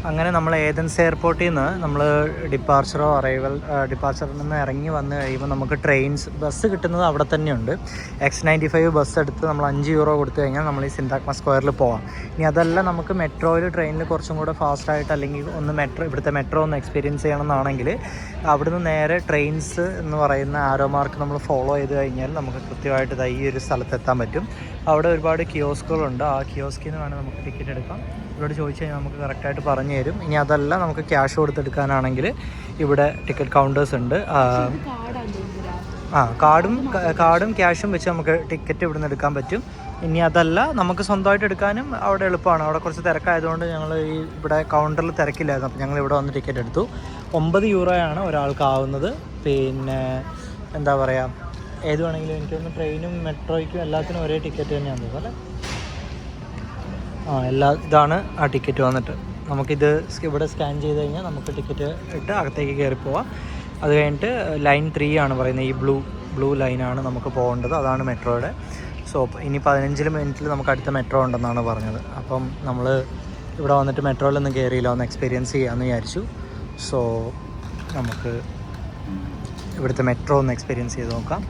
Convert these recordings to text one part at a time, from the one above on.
അങ്ങനെ നമ്മൾ ഏതൻസ് എയർപോർട്ടിൽ നിന്ന് നമ്മൾ ഡിപ്പാർച്ചറിൽ നിന്ന് ഇറങ്ങി വന്നു കഴിയുമ്പോൾ നമുക്ക് ബസ് കിട്ടുന്നത് അവിടെ തന്നെയുണ്ട്. X95 ബസ് എടുത്ത് നമ്മൾ €5 കൊടുത്തു കഴിഞ്ഞാൽ നമ്മൾ ഈ സിന്താഗ്മ സ്ക്വയറിൽ പോകാം. ഇനി അതല്ല നമുക്ക് മെട്രോയിൽ ട്രെയിനിൽ കുറച്ചും കൂടെ ഫാസ്റ്റായിട്ട് അല്ലെങ്കിൽ ഇവിടുത്തെ മെട്രോ ഒന്ന് എക്സ്പീരിയൻസ് ചെയ്യണമെന്നാണെങ്കിൽ അവിടുന്ന് നേരെ ട്രെയിൻസ് എന്ന് പറയുന്ന ആരോ മാർക്ക് നമ്മൾ ഫോളോ ചെയ്ത് കഴിഞ്ഞാൽ നമുക്ക് കൃത്യമായിട്ട് ഈ ഒരു സ്ഥലത്തെത്താൻ പറ്റും. അവിടെ ഒരുപാട് കിയോസ്കുകളുണ്ട്. ആ കിയോസ്കിൽ നിന്ന് വേണം നമുക്ക് ടിക്കറ്റ് എടുക്കാം. ഇവരോട് ചോദിച്ചു കഴിഞ്ഞാൽ നമുക്ക് കറക്റ്റായിട്ട് പറഞ്ഞു തരും. ഇനി അതല്ല നമുക്ക് ക്യാഷ് കൊടുത്തെടുക്കാനാണെങ്കിൽ ഇവിടെ ടിക്കറ്റ് കൗണ്ടേഴ്സ് ഉണ്ട്. കാർഡും ക്യാഷും വെച്ച് നമുക്ക് ടിക്കറ്റ് ഇവിടുന്ന് എടുക്കാൻ പറ്റും. ഇനി അതല്ല നമുക്ക് സ്വന്തമായിട്ട് എടുക്കാനും അവിടെ എളുപ്പമാണ്. അവിടെ കുറച്ച് തിരക്കായതുകൊണ്ട് ഞങ്ങൾ ഇവിടെ കൗണ്ടറിൽ തിരക്കില്ലായിരുന്നു. അപ്പോൾ ഞങ്ങൾ ഇവിടെ വന്ന് ടിക്കറ്റ് എടുത്തു. €9 ഒരാൾക്കാവുന്നത്. പിന്നെ എന്താ പറയുക, ഏത് വേണമെങ്കിലും എനിക്കൊന്ന് ട്രെയിനും മെട്രോയ്ക്കും എല്ലാത്തിനും ഒരേ ടിക്കറ്റ് തന്നെയാണ് തോന്നുന്നു അല്ലേ? ഇതാണ് ആ ടിക്കറ്റ് വന്നിട്ട്. നമുക്കിത് ഇവിടെ സ്കാൻ ചെയ്ത് കഴിഞ്ഞാൽ നമുക്ക് ടിക്കറ്റ് ഇട്ട് അകത്തേക്ക് കയറി പോവാം. അത് കഴിഞ്ഞിട്ട് ലൈൻ 3 ആണ് പറയുന്നത്. ഈ ബ്ലൂ ലൈനാണ് നമുക്ക് പോകേണ്ടത്. അതാണ് മെട്രോയുടെ. സോ ഇനി 15 മിനിറ്റിൽ നമുക്ക് അടുത്ത മെട്രോ ഉണ്ടെന്നാണ് പറഞ്ഞത്. അപ്പം നമ്മൾ ഇവിടെ വന്നിട്ട് മെട്രോയിലൊന്നും കയറിയില്ല, ഒന്ന് എക്സ്പീരിയൻസ് ചെയ്യാമെന്ന് വിചാരിച്ചു. സോ നമുക്ക് ഇവിടുത്തെ മെട്രോ ഒന്ന് എക്സ്പീരിയൻസ് ചെയ്ത് നോക്കാം.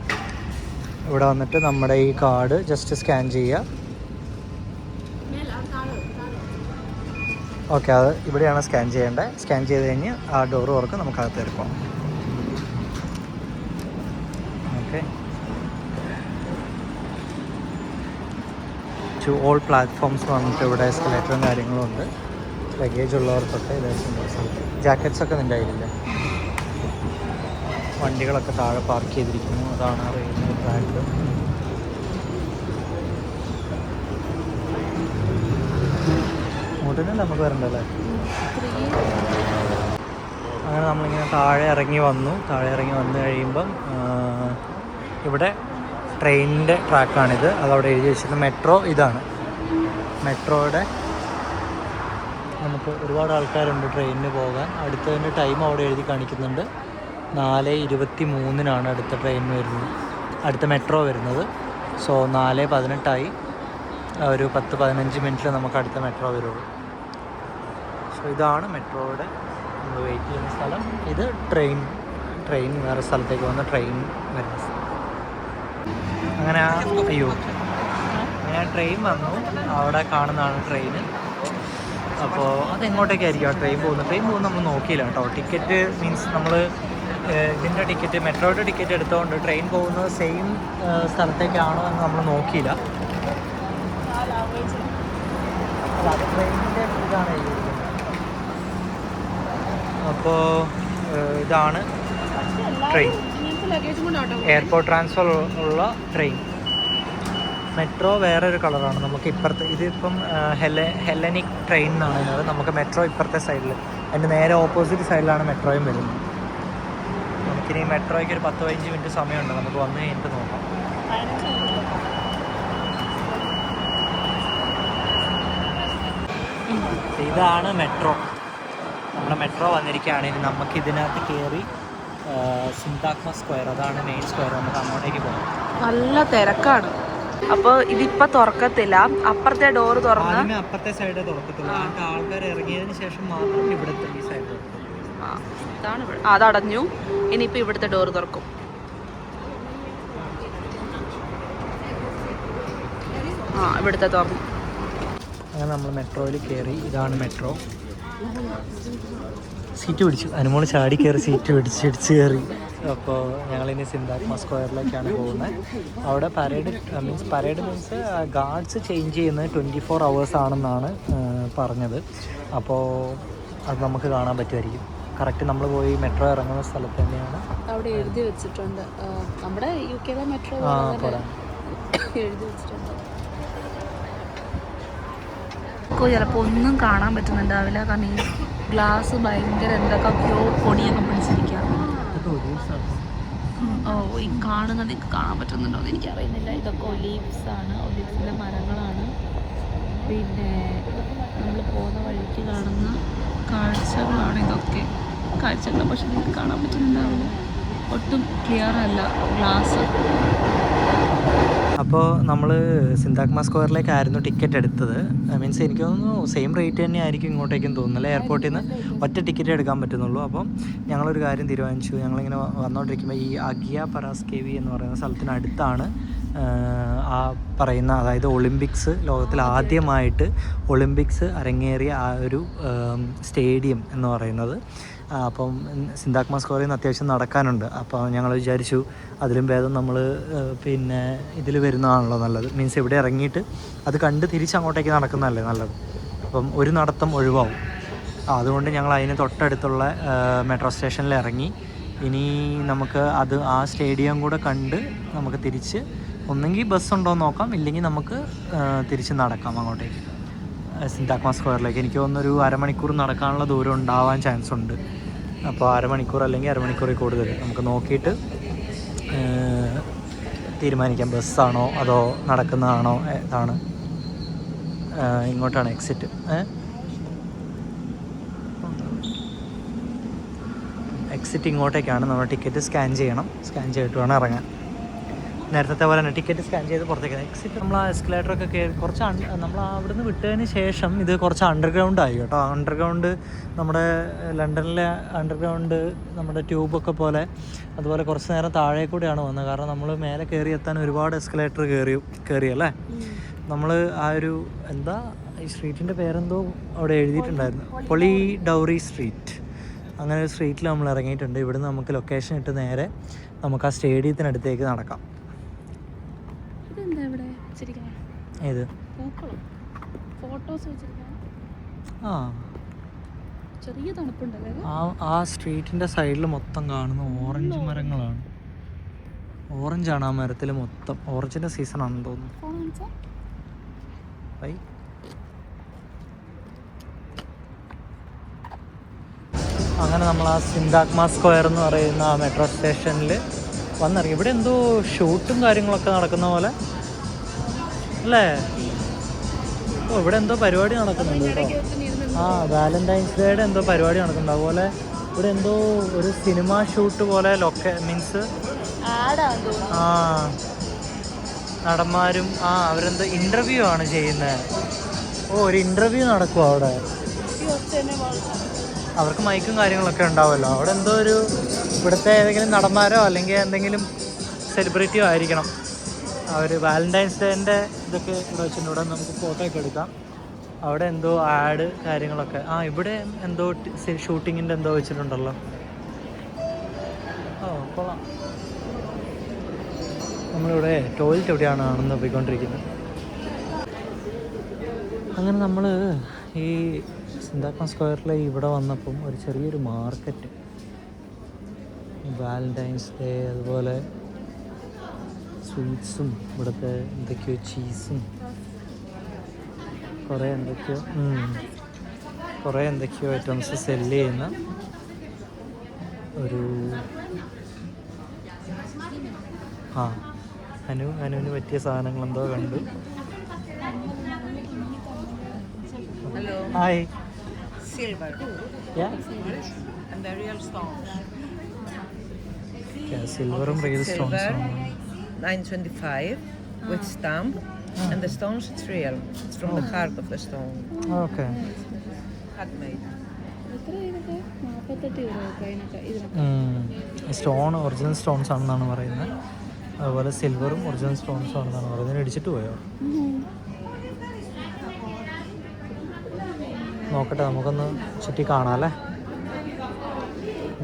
ഇവിടെ വന്നിട്ട് നമ്മുടെ ഈ കാർഡ് ജസ്റ്റ് സ്കാൻ ചെയ്യുക. ഓക്കെ, അത് ഇവിടെയാണ് സ്കാൻ ചെയ്യേണ്ടത്. സ്കാൻ ചെയ്ത് കഴിഞ്ഞ് ആ ഡോറ് തുറക്കും, നമുക്ക് അകത്ത് കയറിപ്പോകാം. ഓക്കെ, ടു ഓൾ പ്ലാറ്റ്ഫോംസ് വന്നിട്ട് ഇവിടെ എസ്കലേറ്ററും കാര്യങ്ങളും ഉണ്ട്. ലഗേജ് ഉള്ളവർക്കൊക്കെ ജാക്കറ്റ്സ് ഒക്കെ നിൻ്റെ കയ്യിലില്ലേ? വണ്ടികളൊക്കെ താഴെ പാർക്ക് ചെയ്തിരിക്കുന്നു. അതാണ് റെയിൽവേ ട്രാക്ക്. ഇങ്ങോട്ടല്ലേ നമുക്ക് വരണ്ടല്ലേ? അങ്ങനെ നമ്മളിങ്ങനെ താഴെ ഇറങ്ങി വന്നു കഴിയുമ്പം ഇവിടെ ട്രെയിനിൻ്റെ ട്രാക്കാണിത്. അതവിടെ എഴുതി വെച്ചിട്ടുണ്ട്. മെട്രോ ഇതാണ്. മെട്രോയുടെ നമുക്ക് ഒരുപാട് ആൾക്കാരുണ്ട് ട്രെയിനിന് പോകാൻ. അടുത്തതിൻ്റെ ടൈം അവിടെ എഴുതി കാണിക്കുന്നുണ്ട്. 4:23 അടുത്ത ട്രെയിൻ വരുന്നത്, അടുത്ത മെട്രോ വരുന്നത്. സോ 4:18 ഒരു 10-15 മിനിറ്റിൽ നമുക്ക് അടുത്ത മെട്രോ വരുള്ളൂ. സോ ഇതാണ് മെട്രോയുടെ നമ്മൾ വെയിറ്റ് ചെയ്യുന്ന സ്ഥലം. ഇത് ട്രെയിൻ വേറെ സ്ഥലത്തേക്ക് വന്ന ട്രെയിൻ വരുന്ന സ്ഥലം. അങ്ങനെ ട്രെയിൻ വന്നു. അവിടെ കാണുന്നതാണ് ട്രെയിൻ. അപ്പോൾ അതെങ്ങോട്ടേക്കായിരിക്കും ആ ട്രെയിൻ പോകുന്നത് നമ്മൾ നോക്കിയില്ല കേട്ടോ. ടിക്കറ്റ് മീൻസ് നമ്മൾ ഇതിൻ്റെ ടിക്കറ്റ്, മെട്രോയുടെ ടിക്കറ്റ് എടുത്തുകൊണ്ട് ട്രെയിൻ പോകുന്നത് സെയിം സ്ഥലത്തേക്കാണോ എന്ന് നമ്മൾ നോക്കിയില്ല. ട്രെയിനിൻ്റെ ഇതാണ് എഴുതിയിരിക്കുന്നത്. അപ്പോൾ ഇതാണ് ട്രെയിൻ, എയർപോർട്ട് ട്രാൻസ്ഫർ ഉള്ള ട്രെയിൻ. മെട്രോ വേറൊരു കളറാണ്. നമുക്ക് ഇപ്പുറത്ത് ഇതിപ്പം ഹെല്ലനിക് ട്രെയിൻ എന്നാണ് ഇതിനത്. നമുക്ക് മെട്രോ ഇപ്പുറത്തെ സൈഡിൽ, അതിൻ്റെ നേരെ ഓപ്പോസിറ്റ് സൈഡിലാണ് മെട്രോയും വരുന്നത്. നമുക്കിനി മെട്രോയ്ക്ക് ഒരു 10-15 മിനിറ്റ് സമയമുണ്ട്. നമുക്ക് വന്നു കഴിഞ്ഞിട്ട് നോക്കാം. ഇതാണ് മെട്രോ. നമ്മുടെ മെട്രോ വന്നിരിക്കുകയാണ്. ഇനി നമുക്ക് ഇതിനകത്ത് കയറി സിന്താഗ്മ സ്ക്വയർ, അതാണ് മെയിൻ സ്ക്വയർ, നമുക്ക് അങ്ങോട്ടേക്ക് പോകാം. നല്ല തിരക്കാണ്. അപ്പോൾ ഇതിപ്പോൾ തുറക്കത്തില്ല. അപ്പുറത്തെ ഡോറ് തുറന്ന് അപ്പുറത്തെ സൈഡേ തുറക്കത്തുള്ളൂ. ആൾക്കാർ ഇറങ്ങിയതിന് ശേഷം മാത്രം ഇവിടുത്തെ ഈ സൈഡ് തുറക്കും. ഇതാണ് അതടഞ്ഞു. ഇനിയിപ്പോൾ ഇവിടുത്തെ ഡോറ് തുറക്കും. ഇവിടുത്തെ തുറന്നു. അങ്ങനെ നമ്മൾ മെട്രോയിൽ കയറി. ഇതാണ് മെട്രോ. സീറ്റ് പിടിച്ചു. അനുമോള് ചാടി കയറി സീറ്റ് പിടിച്ച് കയറി. അപ്പോൾ ഞങ്ങളിനി സിന്താഗ്മ സ്ക്വയറിലേക്കാണ് പോകുന്നത്. അവിടെ പരേഡ് മീൻസ് ഗാർഡ്സ് ചേഞ്ച് ചെയ്യുന്നത് 24 hours ആണെന്നാണ് പറഞ്ഞത്. അപ്പോൾ അത് നമുക്ക് കാണാൻ പറ്റുമായിരിക്കും. കറക്റ്റ് നമ്മൾ പോയി മെട്രോ ഇറങ്ങുന്ന സ്ഥലത്ത് തന്നെയാണ് അവിടെ എഴുതി വെച്ചിട്ടുണ്ട്. നമ്മുടെ UK മെട്രോ എഴുതി വെച്ചിട്ടുണ്ട്. ചിലപ്പോൾ ഒന്നും കാണാൻ പറ്റുന്നുണ്ടാവില്ല. കാരണം ഈ ഗ്ലാസ് ഭയങ്കര എന്തൊക്കെയോ പൊടിയൊക്കെ പിടിച്ചിരിക്കുക. ഈ കാണുന്നത് നിങ്ങൾക്ക് കാണാൻ പറ്റുന്നുണ്ടോ എന്ന് എനിക്കറിയുന്നില്ല. ഇതൊക്കെ ഒലീവ്സാണ്, ഒലീവ്സിൻ്റെ മരങ്ങളാണ്. പിന്നെ നമ്മൾ പോകുന്ന വഴിക്ക് കാണുന്ന കാഴ്ചകളാണ് ഇതൊക്കെ. കാഴ്ചകൾ പക്ഷെ നിങ്ങൾക്ക് കാണാൻ പറ്റുന്നുണ്ടാവില്ല, ഒട്ടും ക്ലിയർ അല്ല ഗ്ലാസ്. അപ്പോൾ നമ്മൾ സിന്താക്മ സ്ക്വയറിലേക്കായിരുന്നു ടിക്കറ്റ് എടുത്തത്. മീൻസ് എനിക്ക് തോന്നുന്നു സെയിം റേറ്റ് തന്നെ ആയിരിക്കും ഇങ്ങോട്ടേക്കും തോന്നുന്നില്ല. എയർപോർട്ടിൽ നിന്ന് ഒറ്റ ടിക്കറ്റ് എടുക്കാൻ പറ്റുന്നുള്ളൂ. അപ്പം ഞങ്ങളൊരു കാര്യം തീരുമാനിച്ചു. ഞങ്ങളിങ്ങനെ വന്നുകൊണ്ടിരിക്കുമ്പോൾ ഈ അഗിയ പറാസ്കേവി എന്ന് പറയുന്ന സ്ഥലത്തിനടുത്താണ് ആ പറയുന്ന, അതായത് ഒളിമ്പിക്സ്, ലോകത്തിൽ ആദ്യമായിട്ട് ഒളിമ്പിക്സ് അരങ്ങേറിയ ആ ഒരു സ്റ്റേഡിയം എന്ന് പറയുന്നത്. അപ്പം സിന്താക്മ സ്ക്വയറിൽ നിന്ന് അത്യാവശ്യം നടക്കാനുണ്ട്. അപ്പോൾ ഞങ്ങൾ വിചാരിച്ചു അതിലും ഭേദം നമ്മൾ പിന്നെ ഇതിൽ വരുന്നതാണല്ലോ നല്ലത്. മീൻസ് ഇവിടെ ഇറങ്ങിയിട്ട് അത് കണ്ട് തിരിച്ചങ്ങോട്ടേക്ക് നടക്കുന്നതല്ലേ നല്ലത്. അപ്പം ഒരു നടത്തം ഒഴിവാവും. അതുകൊണ്ട് ഞങ്ങൾ അതിന് തൊട്ടടുത്തുള്ള മെട്രോ സ്റ്റേഷനിൽ ഇറങ്ങി. ഇനി നമുക്ക് ആ സ്റ്റേഡിയം കൂടെ കണ്ട് നമുക്ക് തിരിച്ച് ഒന്നെങ്കിൽ ബസ് ഉണ്ടോ എന്ന് നോക്കാം, ഇല്ലെങ്കിൽ നമുക്ക് തിരിച്ച് നടക്കാം അങ്ങോട്ടേക്ക് സിന്താക്മ സ്ക്വയറിലേക്ക്. എനിക്ക് തോന്നുന്നൊരു അരമണിക്കൂർ നടക്കാനുള്ള ദൂരം ഉണ്ടാവാൻ ചാൻസ് ഉണ്ട്. അപ്പോൾ അരമണിക്കൂർ അല്ലെങ്കിൽ അരമണിക്കൂറിൽ കൂടുതൽ നമുക്ക് നോക്കിയിട്ട് തീരുമാനിക്കാം ബസ്സാണോ അതോ നടക്കുന്നതാണോ. ഇതാണ് ഇങ്ങോട്ടാണ് എക്സിറ്റ്. എക്സിറ്റ് ഇങ്ങോട്ടേക്കാണ്. നമ്മൾ ടിക്കറ്റ് സ്കാൻ ചെയ്യണം. സ്കാൻ ചെയ്തിട്ട് വേണം ഇറങ്ങാൻ. നേരത്തെ പോലെ തന്നെ ടിക്കറ്റ് സ്കാൻ ചെയ്ത് പുറത്തേക്ക് എക്സിറ്റ്. നമ്മൾ ആ എസ്കലേറ്ററൊക്കെ കയറി കുറച്ച് നമ്മൾ അവിടുന്ന് വിട്ടതിന് ശേഷം ഇത് കുറച്ച് അണ്ടർഗ്രൗണ്ട് ആയി കേട്ടോ. അണ്ടർഗ്രൗണ്ട് നമ്മുടെ ലണ്ടനിലെ അണ്ടർഗ്രൗണ്ട് നമ്മുടെ ട്യൂബൊക്കെ പോലെ അതുപോലെ കുറച്ച് നേരം താഴെ കൂടെയാണ് വന്നത്. കാരണം നമ്മൾ മേലെ കയറി എത്താൻ ഒരുപാട് എസ്കലേറ്റർ കയറിയല്ലേ. നമ്മൾ ആ ഒരു എന്താ ഈ സ്ട്രീറ്റിൻ്റെ പേരെന്തോ അവിടെ എഴുതിയിട്ടുണ്ടായിരുന്നു, പൊളി ഡൗറി സ്ട്രീറ്റ്. അങ്ങനെ ഒരു സ്ട്രീറ്റിൽ നമ്മൾ ഇറങ്ങിയിട്ടുണ്ട്. ഇവിടുന്ന് നമുക്ക് ലൊക്കേഷൻ ഇട്ട് നേരെ നമുക്ക് ആ സ്റ്റേഡിയത്തിനടുത്തേക്ക് നടക്കാം. ഏത് ആ സ്ട്രീറ്റിൻ്റെ സൈഡിൽ മൊത്തം കാണുന്ന ഓറഞ്ച് മരങ്ങളാണ്. ഓറഞ്ചാണ് ആ മരത്തിൽ മൊത്തം. ഓറഞ്ചിൻ്റെ സീസണാണെന്ന് തോന്നുന്നു. അങ്ങനെ നമ്മൾ ആ സിന്താക്മ സ്ക്വയർ എന്ന് പറയുന്ന ആ മെട്രോ സ്റ്റേഷനിൽ വന്നിറങ്ങി. ഇവിടെ എന്തോ ഷൂട്ടും കാര്യങ്ങളൊക്കെ നടക്കുന്ന പോലെ അല്ലേ. ഇവിടെ എന്തോ പരിപാടി നടക്കുന്നുണ്ട് കേട്ടോ. വാലന്റൈൻസ് ഡേയുടെ എന്തോ പരിപാടി നടക്കുന്നുണ്ട്. അതുപോലെ ഇവിടെ എന്തോ ഒരു സിനിമ ഷൂട്ട് പോലെ മീൻസ് നടന്മാരും അവരെന്തോ ഇൻ്റർവ്യൂ ആണ് ചെയ്യുന്നത്. ഒരു ഇൻ്റർവ്യൂ നടക്കും അവിടെ. അവർക്ക് മൈക്കും കാര്യങ്ങളൊക്കെ ഉണ്ടാവുമല്ലോ. അവിടെ എന്തോ ഒരു ഇവിടുത്തെ ഏതെങ്കിലും നടന്മാരോ അല്ലെങ്കിൽ എന്തെങ്കിലും സെലിബ്രിറ്റിയോ ആയിരിക്കണം. അവർ വാലന്റൈൻസ് ഡേൻ്റെ ഇതൊക്കെ ഇവിടെ വെച്ചിട്ടുണ്ട്. ഇവിടെ നമുക്ക് ഫോട്ടോ ഒക്കെ എടുക്കാം. അവിടെ എന്തോ ആഡ് കാര്യങ്ങളൊക്കെ. ഇവിടെ എന്തോ ഷൂട്ടിങ്ങിൻ്റെ എന്തോ വെച്ചിട്ടുണ്ടല്ലോ. കൊള്ളാം. നമ്മളിവിടെ ടോയ്ലറ്റ് എവിടെയാണ് ആണെന്ന് പോയിക്കൊണ്ടിരിക്കുന്നത്. അങ്ങനെ നമ്മൾ ഈ സിന്താക്മ സ്ക്വയറിൽ ഇവിടെ വന്നപ്പം ഒരു ചെറിയൊരു മാർക്കറ്റ്, വാലന്റൈൻസ് ഡേ അതുപോലെ സ്വീറ്റ്സും ഇവിടുത്തെ എന്തൊക്കെയോ ചീസും കുറേ എന്തൊക്കെയോ ഐറ്റംസ് സെല്ല് ചെയ്യുന്ന ഒരു അനുവിന് പറ്റിയ സാധനങ്ങൾ എന്തോ കണ്ടു. Hi. Silver. Yeah. And the real stones. Yeah, silverum real stones. 925 with stamp. And the stones, it's real. It's from the heart of the stone. Okay. Handmade. Stone original stones ആണെന്നാണ് പറയുന്നത്. അതുപോലെ സിൽവറും ഒറിജിനൽ സ്റ്റോൺസ് ആണെന്നാണ് പറയുന്നത്. ഇടിച്ചിട്ട് പോയോ? നോക്കട്ടെ, നമുക്കൊന്ന് ചുറ്റി കാണാം അല്ലേ.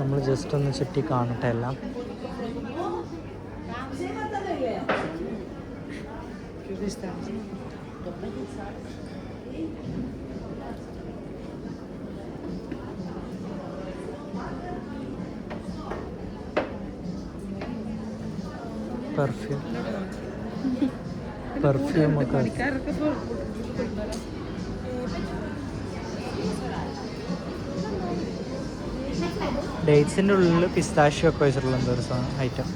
നമ്മൾ ജസ്റ്റ് ഒന്ന് ചുറ്റി കാണട്ടെ എല്ലാം. പെർഫ്യൂം ഒക്കെ ഡേറ്റ്സിൻ്റെ ഉള്ളിൽ പിസ്താഷ്യോ ഒക്കെ വെച്ചിട്ടുള്ള എന്തോ ഒരു ഐറ്റം.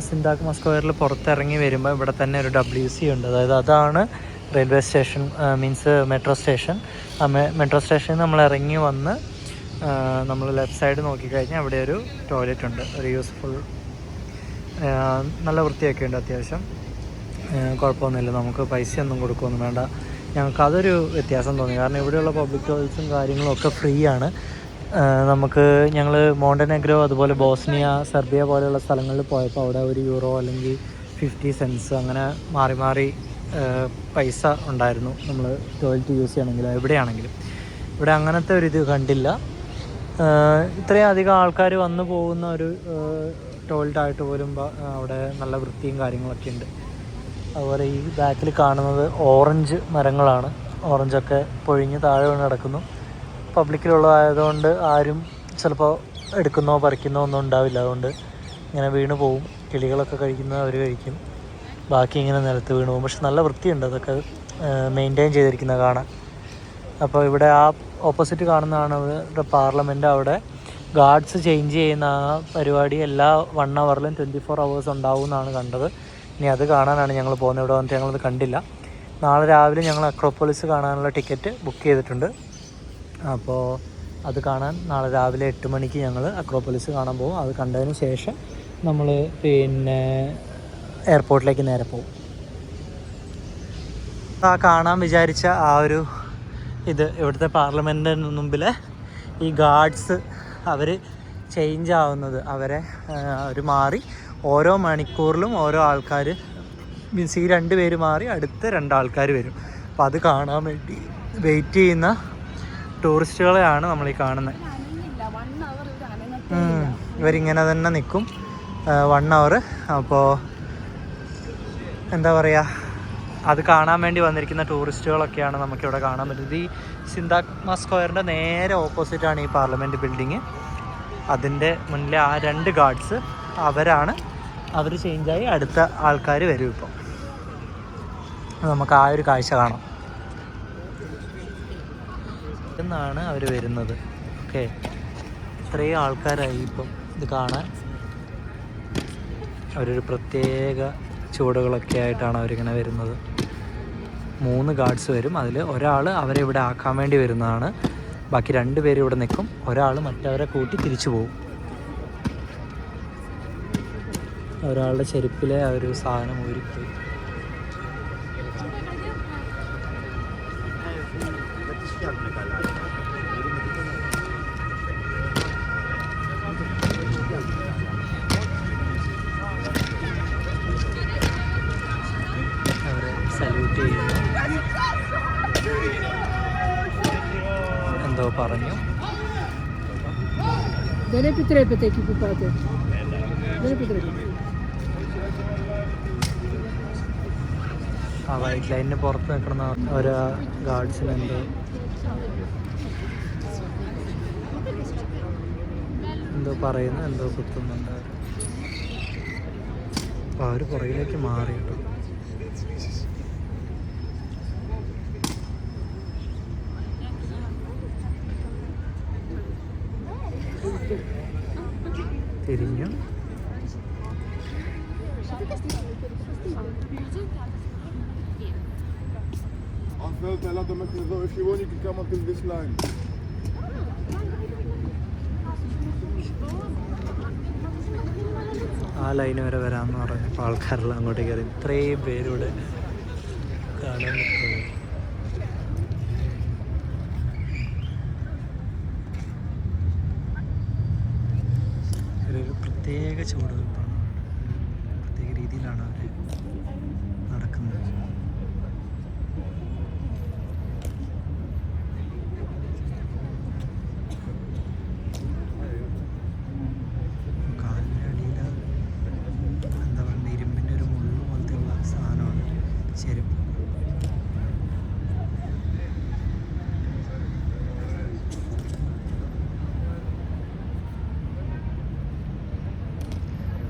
സിന്താക്മ സ്ക്വയറിൽ പുറത്തിറങ്ങി വരുമ്പോൾ ഇവിടെ തന്നെ ഒരു WC ഉണ്ട്. അതായത് അതാണ് railway station, means metro station. Metro സ്റ്റേഷനിൽ നമ്മൾ ഇറങ്ങി വന്ന് നമ്മൾ ലെഫ്റ്റ് സൈഡ് നോക്കിക്കഴിഞ്ഞാൽ അവിടെ ഒരു ടോയ്ലറ്റ് ഉണ്ട്, ഒരു യൂസ്ഫുൾ, നല്ല വൃത്തിയൊക്കെ ഉണ്ട് അത്യാവശ്യം. കുഴപ്പമൊന്നുമില്ല, നമുക്ക് പൈസയൊന്നും കൊടുക്കുകയൊന്നും വേണ്ട. ഞങ്ങൾക്ക് അതൊരു വ്യത്യാസം തോന്നി. കാരണം ഇവിടെയുള്ള പബ്ലിക് ടോയ്ലറ്റ്സും കാര്യങ്ങളും ഒക്കെ ഫ്രീ ആണ്. നമുക്ക് ഞങ്ങൾ മോണ്ടനെഗ്രോ അതുപോലെ ബോസ്നിയ, സെർബിയ പോലെയുള്ള സ്ഥലങ്ങളിൽ പോയപ്പോൾ അവിടെ €1 അല്ലെങ്കിൽ 50 സെൻറ്റ്സ് അങ്ങനെ മാറി മാറി പൈസ ഉണ്ടായിരുന്നു നമ്മൾ ടോയ്ലറ്റ് യൂസ് ചെയ്യണമെങ്കിൽ എവിടെയാണെങ്കിലും. ഇവിടെ അങ്ങനത്തെ ഒരു ഇത് കണ്ടില്ല. ഇത്രയും അധികം ആൾക്കാർ വന്നു പോകുന്ന ഒരു ടോയ്ലറ്റായിട്ട് പോലും അവിടെ നല്ല വൃത്തിയും കാര്യങ്ങളൊക്കെ ഉണ്ട്. അതുപോലെ ഈ ബാക്കിൽ കാണുന്നത് ഓറഞ്ച് മരങ്ങളാണ്. ഓറഞ്ചൊക്കെ പൊഴിഞ്ഞ് താഴെ വീണ് കിടക്കുന്നു. പബ്ലിക്കിലുള്ളതായതുകൊണ്ട് ആരും ചിലപ്പോൾ എടുക്കുന്നോ പറിക്കുന്നോ ഒന്നും ഉണ്ടാവില്ല. അതുകൊണ്ട് ഇങ്ങനെ വീണ് പോവും. കിളികളൊക്കെ കഴിക്കുന്നത് അവർ കഴിക്കും, ബാക്കി ഇങ്ങനെ നിലത്ത് വീണ് പോകും. പക്ഷെ നല്ല വൃത്തിയുണ്ട്, അതൊക്കെ മെയിൻറ്റെയിൻ ചെയ്തിരിക്കുന്നത് കാണാൻ. അപ്പോൾ ഇവിടെ ആ ഓപ്പോസിറ്റ് കാണുന്നതാണ് ഇവിടെ പാർലമെൻറ്റ്. അവിടെ ഗാർഡ്സ് ചേഞ്ച് ചെയ്യുന്ന ആ പരിപാടി എല്ലാ 1 ഹവറിലും 24 hours ഉണ്ടാവും എന്നാണ് കണ്ടത്. ഇനി അത് കാണാനാണ് ഞങ്ങൾ പോകുന്നത്. ഇവിടെ വന്നിട്ട് ഞങ്ങളത് കണ്ടില്ല. നാളെ രാവിലെ ഞങ്ങൾ അക്രോപോളിസ് കാണാനുള്ള ടിക്കറ്റ് ബുക്ക് ചെയ്തിട്ടുണ്ട്. അപ്പോൾ അത് കാണാൻ നാളെ രാവിലെ 8 മണിക്ക് ഞങ്ങൾ അക്രോപോളിസ് കാണാൻ പോകും. അത് കണ്ടതിന് ശേഷം നമ്മൾ പിന്നെ എയർപോർട്ടിലേക്ക് നേരെ പോകും. ആ കാണാൻ വിചാരിച്ച ആ ഒരു ഇത് ഇവിടുത്തെ പാർലമെൻറ്റിന് മുമ്പിൽ ഈ ഗാർഡ്സ് അവർ ചേഞ്ച് ആവുന്നത്, അവരെ അവർ മാറി ഓരോ മണിക്കൂറിലും ഓരോ ആൾക്കാർ, മീൻസ് ഈ 2 പേര് മാറി അടുത്ത 2 ആൾക്കാർ വരും. അപ്പോൾ അത് കാണാൻ വേണ്ടി വെയിറ്റ് ചെയ്യുന്ന ടൂറിസ്റ്റുകളെയാണ് നമ്മളീ കാണുന്നത്. ഇവരിങ്ങനെ തന്നെ നിൽക്കും 1 hour. അപ്പോൾ എന്താ പറയുക, അത് കാണാൻ വേണ്ടി വന്നിരിക്കുന്ന ടൂറിസ്റ്റുകളൊക്കെയാണ് നമുക്കിവിടെ കാണാൻ പറ്റുന്നത്. ഈ സിന്താഗ്മ സ്ക്വയറിൻ്റെ നേരെ ഓപ്പോസിറ്റാണ് ഈ പാർലമെൻറ്റ് ബിൽഡിങ്. അതിൻ്റെ മുന്നിലെ ആ 2 ഗാർഡ്സ് അവർ ചേഞ്ചായി അടുത്ത ആൾക്കാർ വരും. ഇപ്പോൾ നമുക്ക് ആ ഒരു കാഴ്ച കാണാം. എന്നാണ് അവർ വരുന്നത്. ഓക്കെ, ഇത്രയും ആൾക്കാരായി ഇപ്പം ഇത് കാണാൻ. അവരൊരു പ്രത്യേക ചുവടുകളൊക്കെ ആയിട്ടാണ് അവരിങ്ങനെ വരുന്നത്. 3 ഗാർഡ്സ് വരും. അതിൽ ഒരാൾ അവരെ ഇവിടെ ആക്കാൻ വേണ്ടി വരുന്നതാണ്. ബാക്കി 2 പേര് ഇവിടെ നിൽക്കും. ഒരാൾ മറ്റവരെ കൂട്ടി തിരിച്ചു പോകും. ഒരാളുടെ ചെരുപ്പിലെ ആ ഒരു സാധനം ഊരിപ്പോയി. അവരെ സല്യൂട്ട് ചെയ്യുന്നു. എന്തോ പറഞ്ഞു. ആ വൈറ്റ് ലൈനിന് പുറത്ത് നിൽക്കുന്ന ഒരു ഗാർഡ്സിന് എന്തോ പറയുന്നു, എന്തോ കുത്തുന്നുണ്ട്. അപ്പോൾ അവർ പുറകിലേക്ക് മാറി കേട്ടോ. തിരിഞ്ഞു. ആ ലൈന് വരെ വരാമെന്ന് പറഞ്ഞപ്പോൾ ആൾക്കാരെല്ലാം അങ്ങോട്ടേക്ക് കയറി. ഇത്രയും പേരിവിടെ കാണാൻ പറ്റുന്നത്. ഒരു പ്രത്യേക ചുവടുവെപ്പാണ്, പ്രത്യേക രീതിയിലാണ് അവർ നടക്കുന്നത്. കാലിൻ്റെ അടിയിൽ എന്താ പറയുക, ഇരുമ്പിൻ്റെ ഒരു മുള്ളു പോലത്തെയുള്ള സാധനമാണ് ചെരുപ്പ്.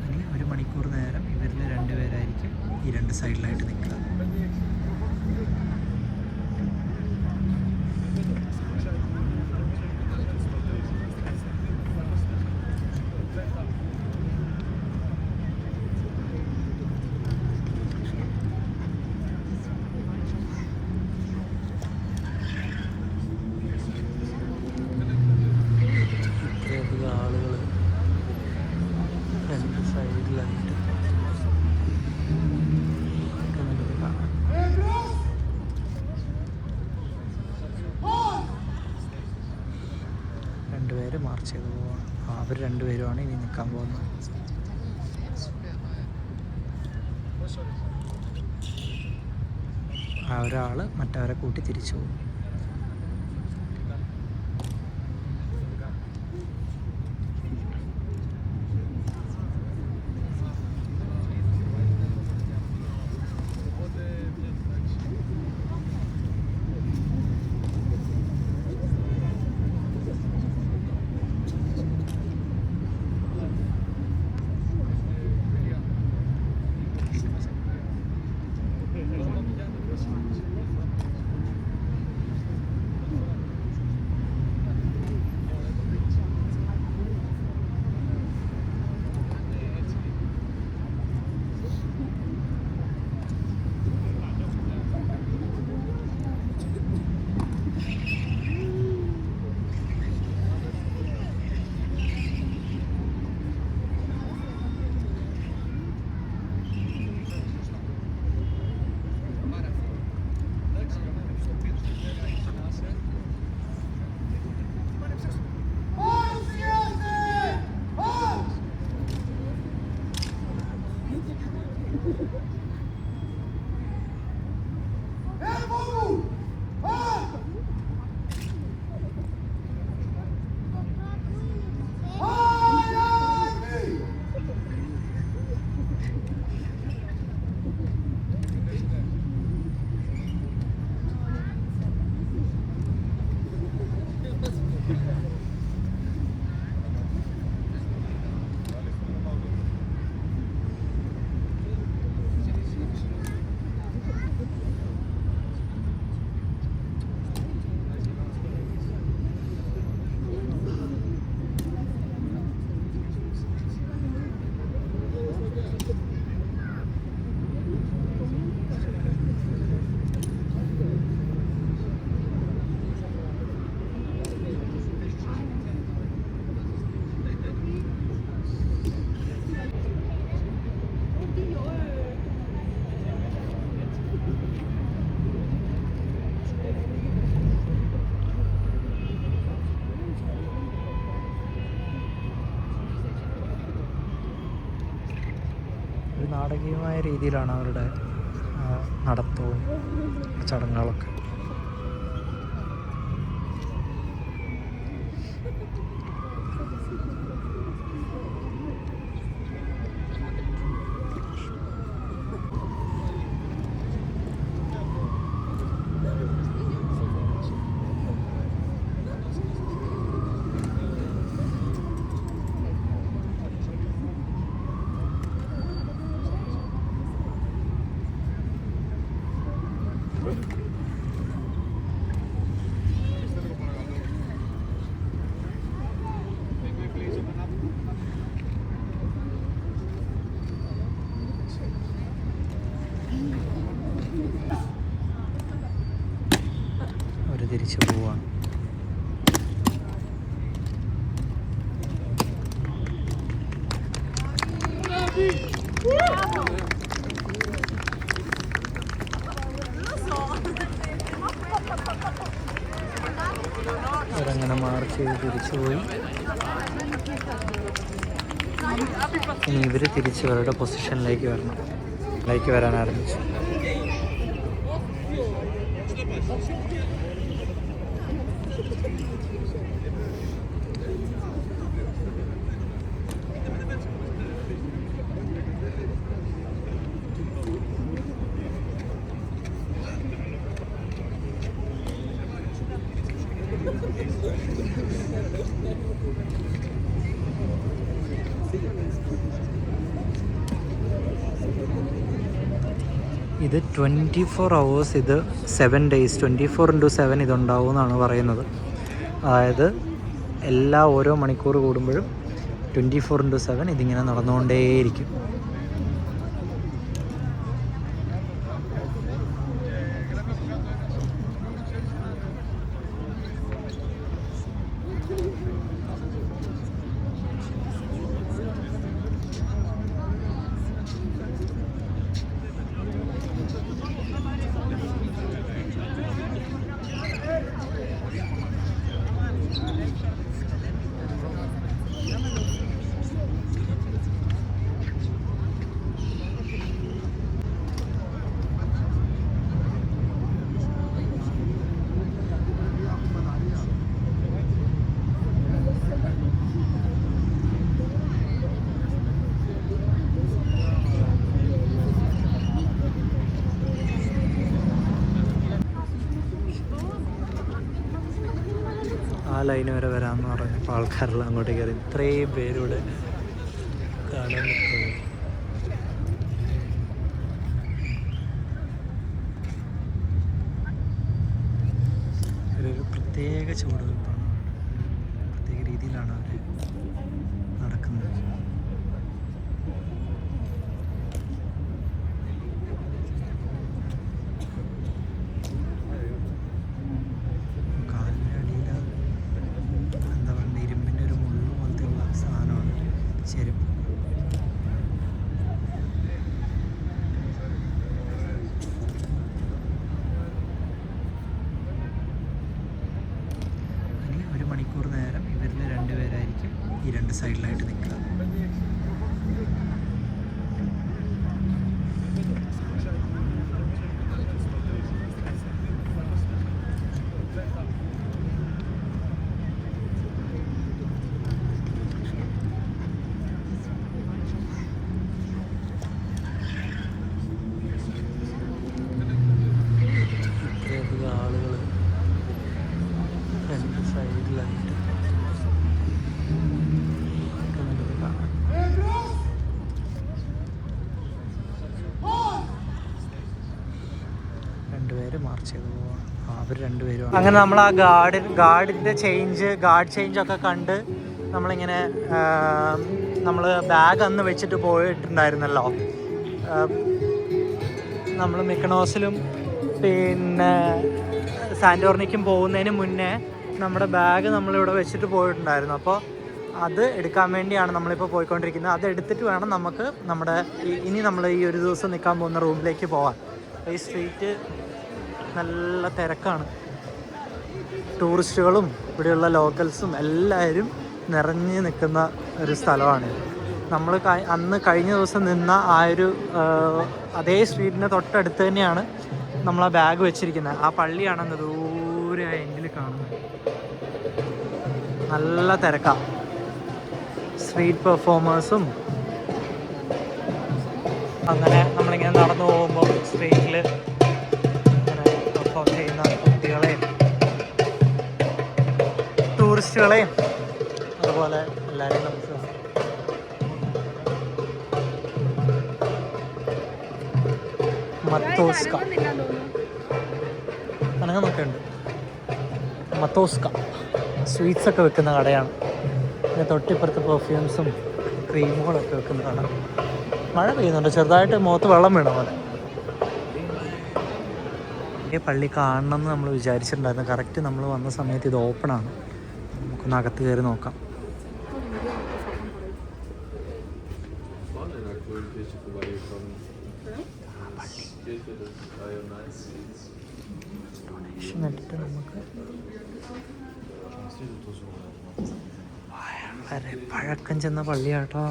ഇനി 1 മണിക്കൂർ നേരം ഇവരിൽ 2 പേരായിരിക്കും ഈ 2 സൈഡിലായിട്ട് നിൽക്കുക. മാർച്ച് ചെയ്ത് പോവാണ്. അവർ രണ്ടുപേരുമാണ് ഇനി നിൽക്കാൻ പോകുന്നത്. ആ ഒരാൾ മറ്റവരെ കൂട്ടി തിരിച്ചു പോകും. ഒരു നാടകീയമായ രീതിയിലാണ് അവരുടെ നടത്തവും ചടങ്ങുകളൊക്കെ. തിരിച്ചു പോവാണ്. അവരങ്ങനെ മാർച്ച് ചെയ്ത് തിരിച്ചുപോയി. ഇനി ഇവർ തിരിച്ച് അവരുടെ പൊസിഷനിലേക്ക് വരാൻ ആരംഭിച്ചു. ഇത് 24 hours, ഇത് 7 days, 24/7 ഇതുണ്ടാവും എന്നാണ് പറയുന്നത്. അതായത് ഓരോ മണിക്കൂർ കൂടുമ്പോഴും 24/7 ഇതിങ്ങനെ നടന്നുകൊണ്ടേയിരിക്കും. ലൈന് വരെ വരാമെന്ന് പറഞ്ഞപ്പോൾ ആൾക്കാരെല്ലാം അങ്ങോട്ട് കയറി. ഇത്രയും പേരിവിടെ കാണാൻ പറ്റുന്നത്. ഒരു പ്രത്യേക ചുവടുവെപ്പാണ്, പ്രത്യേക രീതിയിലാണ് അവർ നടക്കുന്നത്. കാലിൻ്റെ അടിയിൽ എന്താ പറയുക, ഇരുമ്പിൻ്റെ ഒരു മുള്ളു പോലത്തെയുള്ള സാധനമാണ് ചെരുപ്പ്. മണിക്കൂർ നേരം ഇവരിൽ രണ്ടുപേരായിരിക്കും ഈ രണ്ട് സൈഡിലായിട്ട് നിൽക്കുക. ഇത്രയധികം ആളുകൾ രണ്ട് സൈഡിലായിട്ട് കാണാം. രണ്ടുപേര് മാർച്ച് ചെയ്ത് പോവാണ്. അവർ രണ്ടുപേരും അങ്ങനെ നമ്മൾ ആ ഗാർഡിൻ്റെ ഗാർഡ് ചേഞ്ചൊക്കെ കണ്ട് നമ്മളിങ്ങനെ നമ്മൾ ബാഗ് അന്ന് വെച്ചിട്ട് പോയിട്ടുണ്ടായിരുന്നല്ലോ. നമ്മൾ മിക്കണോസിലും പിന്നെ സാന്റോർണിക്കും പോകുന്നതിന് മുന്നേ നമ്മുടെ ബാഗ് നമ്മളിവിടെ വെച്ചിട്ട് പോയിട്ടുണ്ടായിരുന്നു. അപ്പോൾ അത് എടുക്കാൻ വേണ്ടിയാണ് നമ്മളിപ്പോൾ പോയിക്കൊണ്ടിരിക്കുന്നത്. അത് എടുത്തിട്ട് വേണം നമുക്ക് ഇനി നമ്മൾ ഈ ഒരു ദിവസം നിൽക്കാൻ പോകുന്ന റൂമിലേക്ക് പോകാൻ. ഈ സ്ട്രീറ്റ് നല്ല തിരക്കാണ്. ടൂറിസ്റ്റുകളും ഇവിടെയുള്ള ലോക്കൽസും എല്ലാവരും നിറഞ്ഞ് നിൽക്കുന്ന ഒരു സ്ഥലമാണ്. നമ്മൾ അന്ന് കഴിഞ്ഞ ദിവസം നിന്ന ആ ഒരു അതേ സ്ട്രീറ്റിൻ്റെ തൊട്ടടുത്ത് തന്നെയാണ് നമ്മൾ ആ ബാഗ് വെച്ചിരിക്കുന്നത്. ആ പള്ളിയാണെന്ന് ദൂരെ എങ്കിൽ കാണുന്നത്. നല്ല തിരക്കാണ്. സ്ട്രീറ്റ് പെർഫോമേഴ്സും അങ്ങനെ നമ്മളിങ്ങനെ നടന്നു പോകുമ്പോൾ സ്ട്രീറ്റിൽ ഇങ്ങനെ പെർഫോം ചെയ്യുന്ന കുട്ടികളെയും ടൂറിസ്റ്റുകളെയും അതുപോലെ എല്ലാവരെയും നമുക്ക് മത്തോസ്ക അനങ്ങനൊക്കെ ഉണ്ട്. മത്തോസ്ക സ്വീറ്റ്സ് ഒക്കെ വെക്കുന്ന കടയാണ്. പിന്നെ തൊട്ടിപ്പുറത്ത് പെർഫ്യൂംസും ക്രീമുകളൊക്കെ വെക്കുന്ന കട. മഴ പെയ്യുന്നുണ്ട്, ചെറുതായിട്ട് മുഖത്ത് വെള്ളം വീണ പോലെ. ഈ പള്ളി കാണണം എന്ന് നമ്മൾ വിചാരിച്ചിട്ടുണ്ടായിരുന്നു. കറക്റ്റ് നമ്മൾ വന്ന സമയത്ത് ഇത് ഓപ്പണാണ്. നമുക്കൊന്ന് അകത്ത് കയറി നോക്കാം. ഡൊണേഷൻ എടുത്തിട്ട് നമുക്ക് വളരെ പഴക്കം ചെന്ന പള്ളിയാട്ടോ.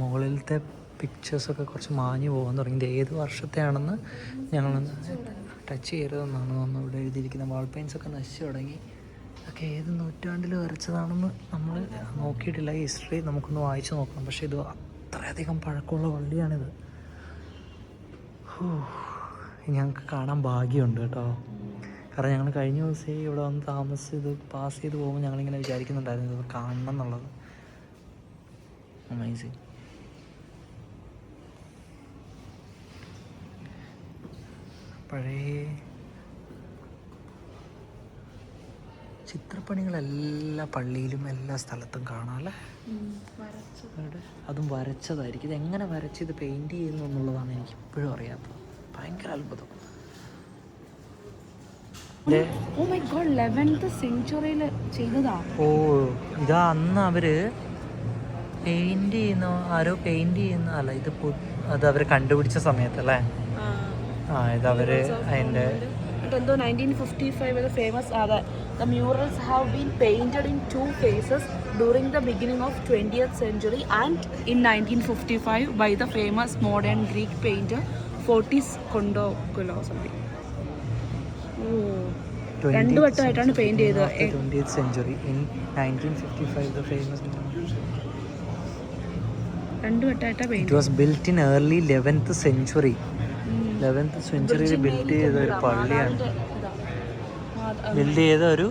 മുകളിലത്തെ പിക്ചേഴ്സൊക്കെ കുറച്ച് മാഞ്ഞു പോകാൻ തുടങ്ങി. ഇത് ഏത് വർഷത്തെയാണെന്ന് ഞങ്ങളൊന്ന് ടച്ച് ചെയ്യരുതെന്നാണ് തോന്നുന്നു. ഇവിടെ എഴുതിയിരിക്കുന്ന വാൾ പെയിൻസൊക്കെ നശിച്ചു തുടങ്ങി. ഇതൊക്കെ ഏത് നൂറ്റാണ്ടിൽ വരച്ചതാണെന്ന് നമ്മൾ നോക്കിയിട്ടില്ല. ഹിസ്റ്ററി നമുക്കൊന്ന് വായിച്ച് നോക്കണം. പക്ഷേ ഇത് അത്രയധികം പഴക്കമുള്ള പള്ളിയാണിത്. ഞങ്ങൾക്ക് കാണാൻ ഭാഗ്യമുണ്ട് കേട്ടോ. കാരണം ഞങ്ങൾ കഴിഞ്ഞ ദിവസം ഇവിടെ വന്ന് താമസിച്ച് ഇത് പാസ് ചെയ്ത് പോകുമ്പോൾ ഞങ്ങളിങ്ങനെ വിചാരിക്കുന്നുണ്ടായിരുന്നു ഇത് കാണണം എന്നുള്ളത്. അമേസിങ്. പഴയ ചിത്രപ്പണികളെല്ലാ പള്ളിയിലും എല്ലാ സ്ഥലത്തും കാണാം അല്ലേ. അതും വരച്ചതായിരിക്കും. ഇത് എങ്ങനെ വരച്ച് ഇത് പെയിൻറ് ചെയ്യുന്നു എന്നുള്ളതാണ് എനിക്ക് ഇപ്പോഴും അറിയാത്തത്. ഭയങ്കര അത്ഭുതം. ഓ ഇതാ അന്ന് അവര് പെയിന്റ് ചെയ്യുന്ന ആരോ പെയിന്റ് ചെയ്യുന്ന അല്ല ഇത് അത് അവർ കണ്ടുപിടിച്ച സമയത്തല്ലേ. ഇത് അവര് അതിന്റെ എന്തോ 1955 famous The murals have been painted in two phases during the beginning of 20th century and in 1955 by the famous modern Greek painter Fotis Kondokoulos something. രണ്ട് വട്ടമായിട്ടാണ് പെയിന്റ് ചെയ്തത്. 20th century. In 1955 the famous. രണ്ട് വട്ടമായിട്ടാണ് It paint. was built in early 11th century. 11th century build ചെയ്ത ഒരു പള്ളിയാണ്. Build ചെയ്ത ഒരു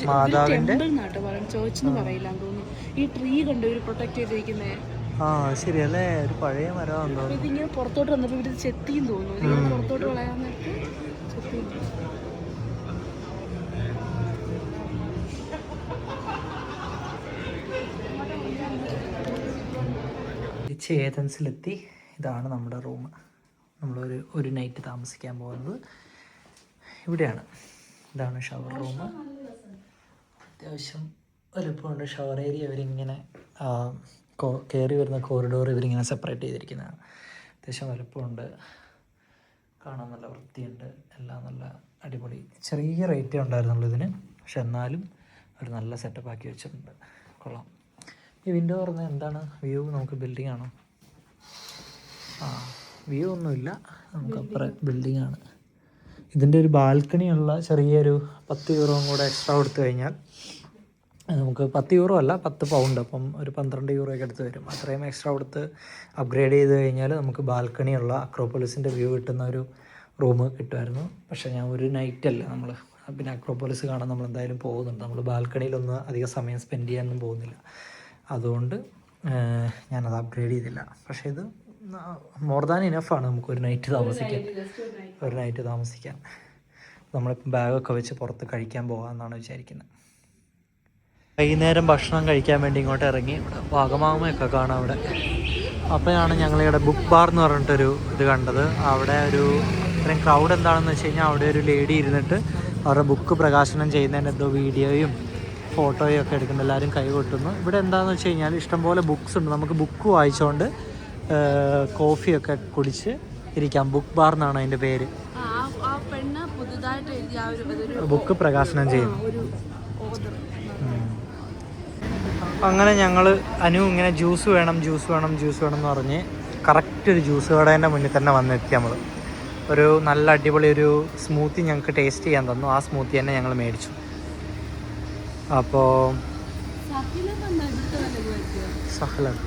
മാതാവിന്റെ church എന്ന് പറയില്ല തോന്നുന്നു. ഈ ട്രീ കണ്ട് ഒരു പ്രൊട്ടക്ട് ചെയ്തിരിക്കുന്നേ. ആ ശരിയല്ലേ, ഒരു പഴയ മരമാണെന്ന് തോന്നുന്നു. ഇതിങ്ങനെ പുറത്തോട്ട് വന്നപ്പോൾ ഇവര് ചെത്തിയും തോന്നുന്നു. ഇതിങ്ങനെ പുറത്തോട്ട് കളയാൻ നേരത്ത് ചെത്തിയും. തിരിച്ച് ഏതൻസിലെത്തി. ഇതാണ് നമ്മുടെ റൂം. നമ്മളൊരു നൈറ്റ് താമസിക്കാൻ പോകുന്നത് ഇവിടെയാണ്. ഇതാണ് ഷവർ റൂം. അത്യാവശ്യം വലുപ്പമുണ്ട്. ഷവർ ഏരിയ ഇവരിങ്ങനെ കയറി വരുന്ന കോറിഡോർ ഇവരിങ്ങനെ സെപ്പറേറ്റ് ചെയ്തിരിക്കുന്നതാണ്. അത്യാവശ്യം വലുപ്പമുണ്ട്, കാണാൻ നല്ല വൃത്തിയുണ്ട്, എല്ലാം നല്ല അടിപൊളി. ചെറിയ റേറ്റേ ഉണ്ടായിരുന്നുള്ളൂ ഇതിന്, പക്ഷെ എന്നാലും ഒരു നല്ല സെറ്റപ്പ് ആക്കി വെച്ചിട്ടുണ്ട്. കൊള്ളാം. ഈ വിൻഡോ പറഞ്ഞാൽ എന്താണ് വ്യൂ? നമുക്ക് ബിൽഡിംഗ് ആണോ? ആ വ്യൂ ഒന്നുമില്ല, നമുക്കപ്പുറം ബിൽഡിംഗ് ആണ്. ഇതിൻ്റെ ഒരു ബാൽക്കണിയുള്ള ചെറിയൊരു 10 യൂറോയും കൂടെ എക്സ്ട്രാ കൊടുത്തു കഴിഞ്ഞാൽ നമുക്ക് 10 യൂറോ അല്ല 10 പൗണ്ട്, അപ്പം ഒരു 12 യൂറോയൊക്കെ അടുത്ത് വരും. അത്രയും എക്സ്ട്രാ കൊടുത്ത് അപ്ഗ്രേഡ് ചെയ്ത് കഴിഞ്ഞാൽ നമുക്ക് ബാൽക്കണിയുള്ള അക്രോപോളിസിൻ്റെ വ്യൂ കിട്ടുന്ന ഒരു റൂം കിട്ടുമായിരുന്നു. പക്ഷേ ഞാൻ ഒരു നൈറ്റല്ല നമ്മൾ പിന്നെ അക്രോപോളിസ് കാണാൻ നമ്മൾ എന്തായാലും പോകുന്നുണ്ട്. നമ്മൾ ബാൽക്കണിയിലൊന്നും അധികം സമയം സ്പെൻഡ് ചെയ്യാനൊന്നും പോകുന്നില്ല. അതുകൊണ്ട് ഞാനത് അപ്ഗ്രേഡ് ചെയ്തില്ല. പക്ഷേ ഇത് മോർ ദാൻ ഇനഫാണ് നമുക്ക് ഒരു നൈറ്റ് താമസിക്കാൻ. നമ്മളിപ്പം ബാഗൊക്കെ വെച്ച് പുറത്ത് കഴിക്കാൻ പോകാമെന്നാണ് വിചാരിക്കുന്നത്. വൈകുന്നേരം ഭക്ഷണം കഴിക്കാൻ വേണ്ടി ഇങ്ങോട്ട് ഇറങ്ങി. ഇവിടെ വാഗമാമയൊക്കെ കാണാം അവിടെ. അപ്പോഴാണ് ഞങ്ങളിവിടെ ബുക്ക് ബാർ എന്ന് പറഞ്ഞിട്ടൊരു ഇത് കണ്ടത്. അവിടെ ഒരു ഇത്രയും ക്രൗഡ് എന്താണെന്ന് വെച്ച് കഴിഞ്ഞാൽ അവിടെ ഒരു ലേഡി ഇരുന്നിട്ട് അവരുടെ ബുക്ക് പ്രകാശനം ചെയ്യുന്നതിൻ്റെ എന്തോ വീഡിയോയും ഫോട്ടോയും ഒക്കെ എടുക്കുന്നു. എല്ലാവരും കൈ കൊട്ടുന്നു. ഇവിടെ എന്താണെന്ന് വെച്ച് കഴിഞ്ഞാൽ ഇഷ്ടംപോലെ ബുക്സ് ഉണ്ട്. നമുക്ക് ബുക്ക് വായിച്ചുകൊണ്ട് കോഫിയൊക്കെ കുടിച്ച് ഇരിക്കാം. ബുക്ക് ബാർ എന്നാണ് അതിൻ്റെ പേര്. ബുക്ക് പ്രകാശനം ചെയ്യും. അങ്ങനെ ഞങ്ങൾ ഇങ്ങനെ ജ്യൂസ് വേണം എന്ന് പറഞ്ഞ് കറക്റ്റ് ഒരു ജ്യൂസ് കടേൻ്റെ മുന്നിൽ തന്നെ വന്നെത്തി. നമ്മൾ ഒരു നല്ല അടിപൊളി ഒരു സ്മൂത്തി ഞങ്ങൾക്ക് ടേസ്റ്റ് ചെയ്യാൻ തന്നു. ആ സ്മൂത്തി തന്നെ ഞങ്ങൾ മേടിച്ചു. അപ്പോൾ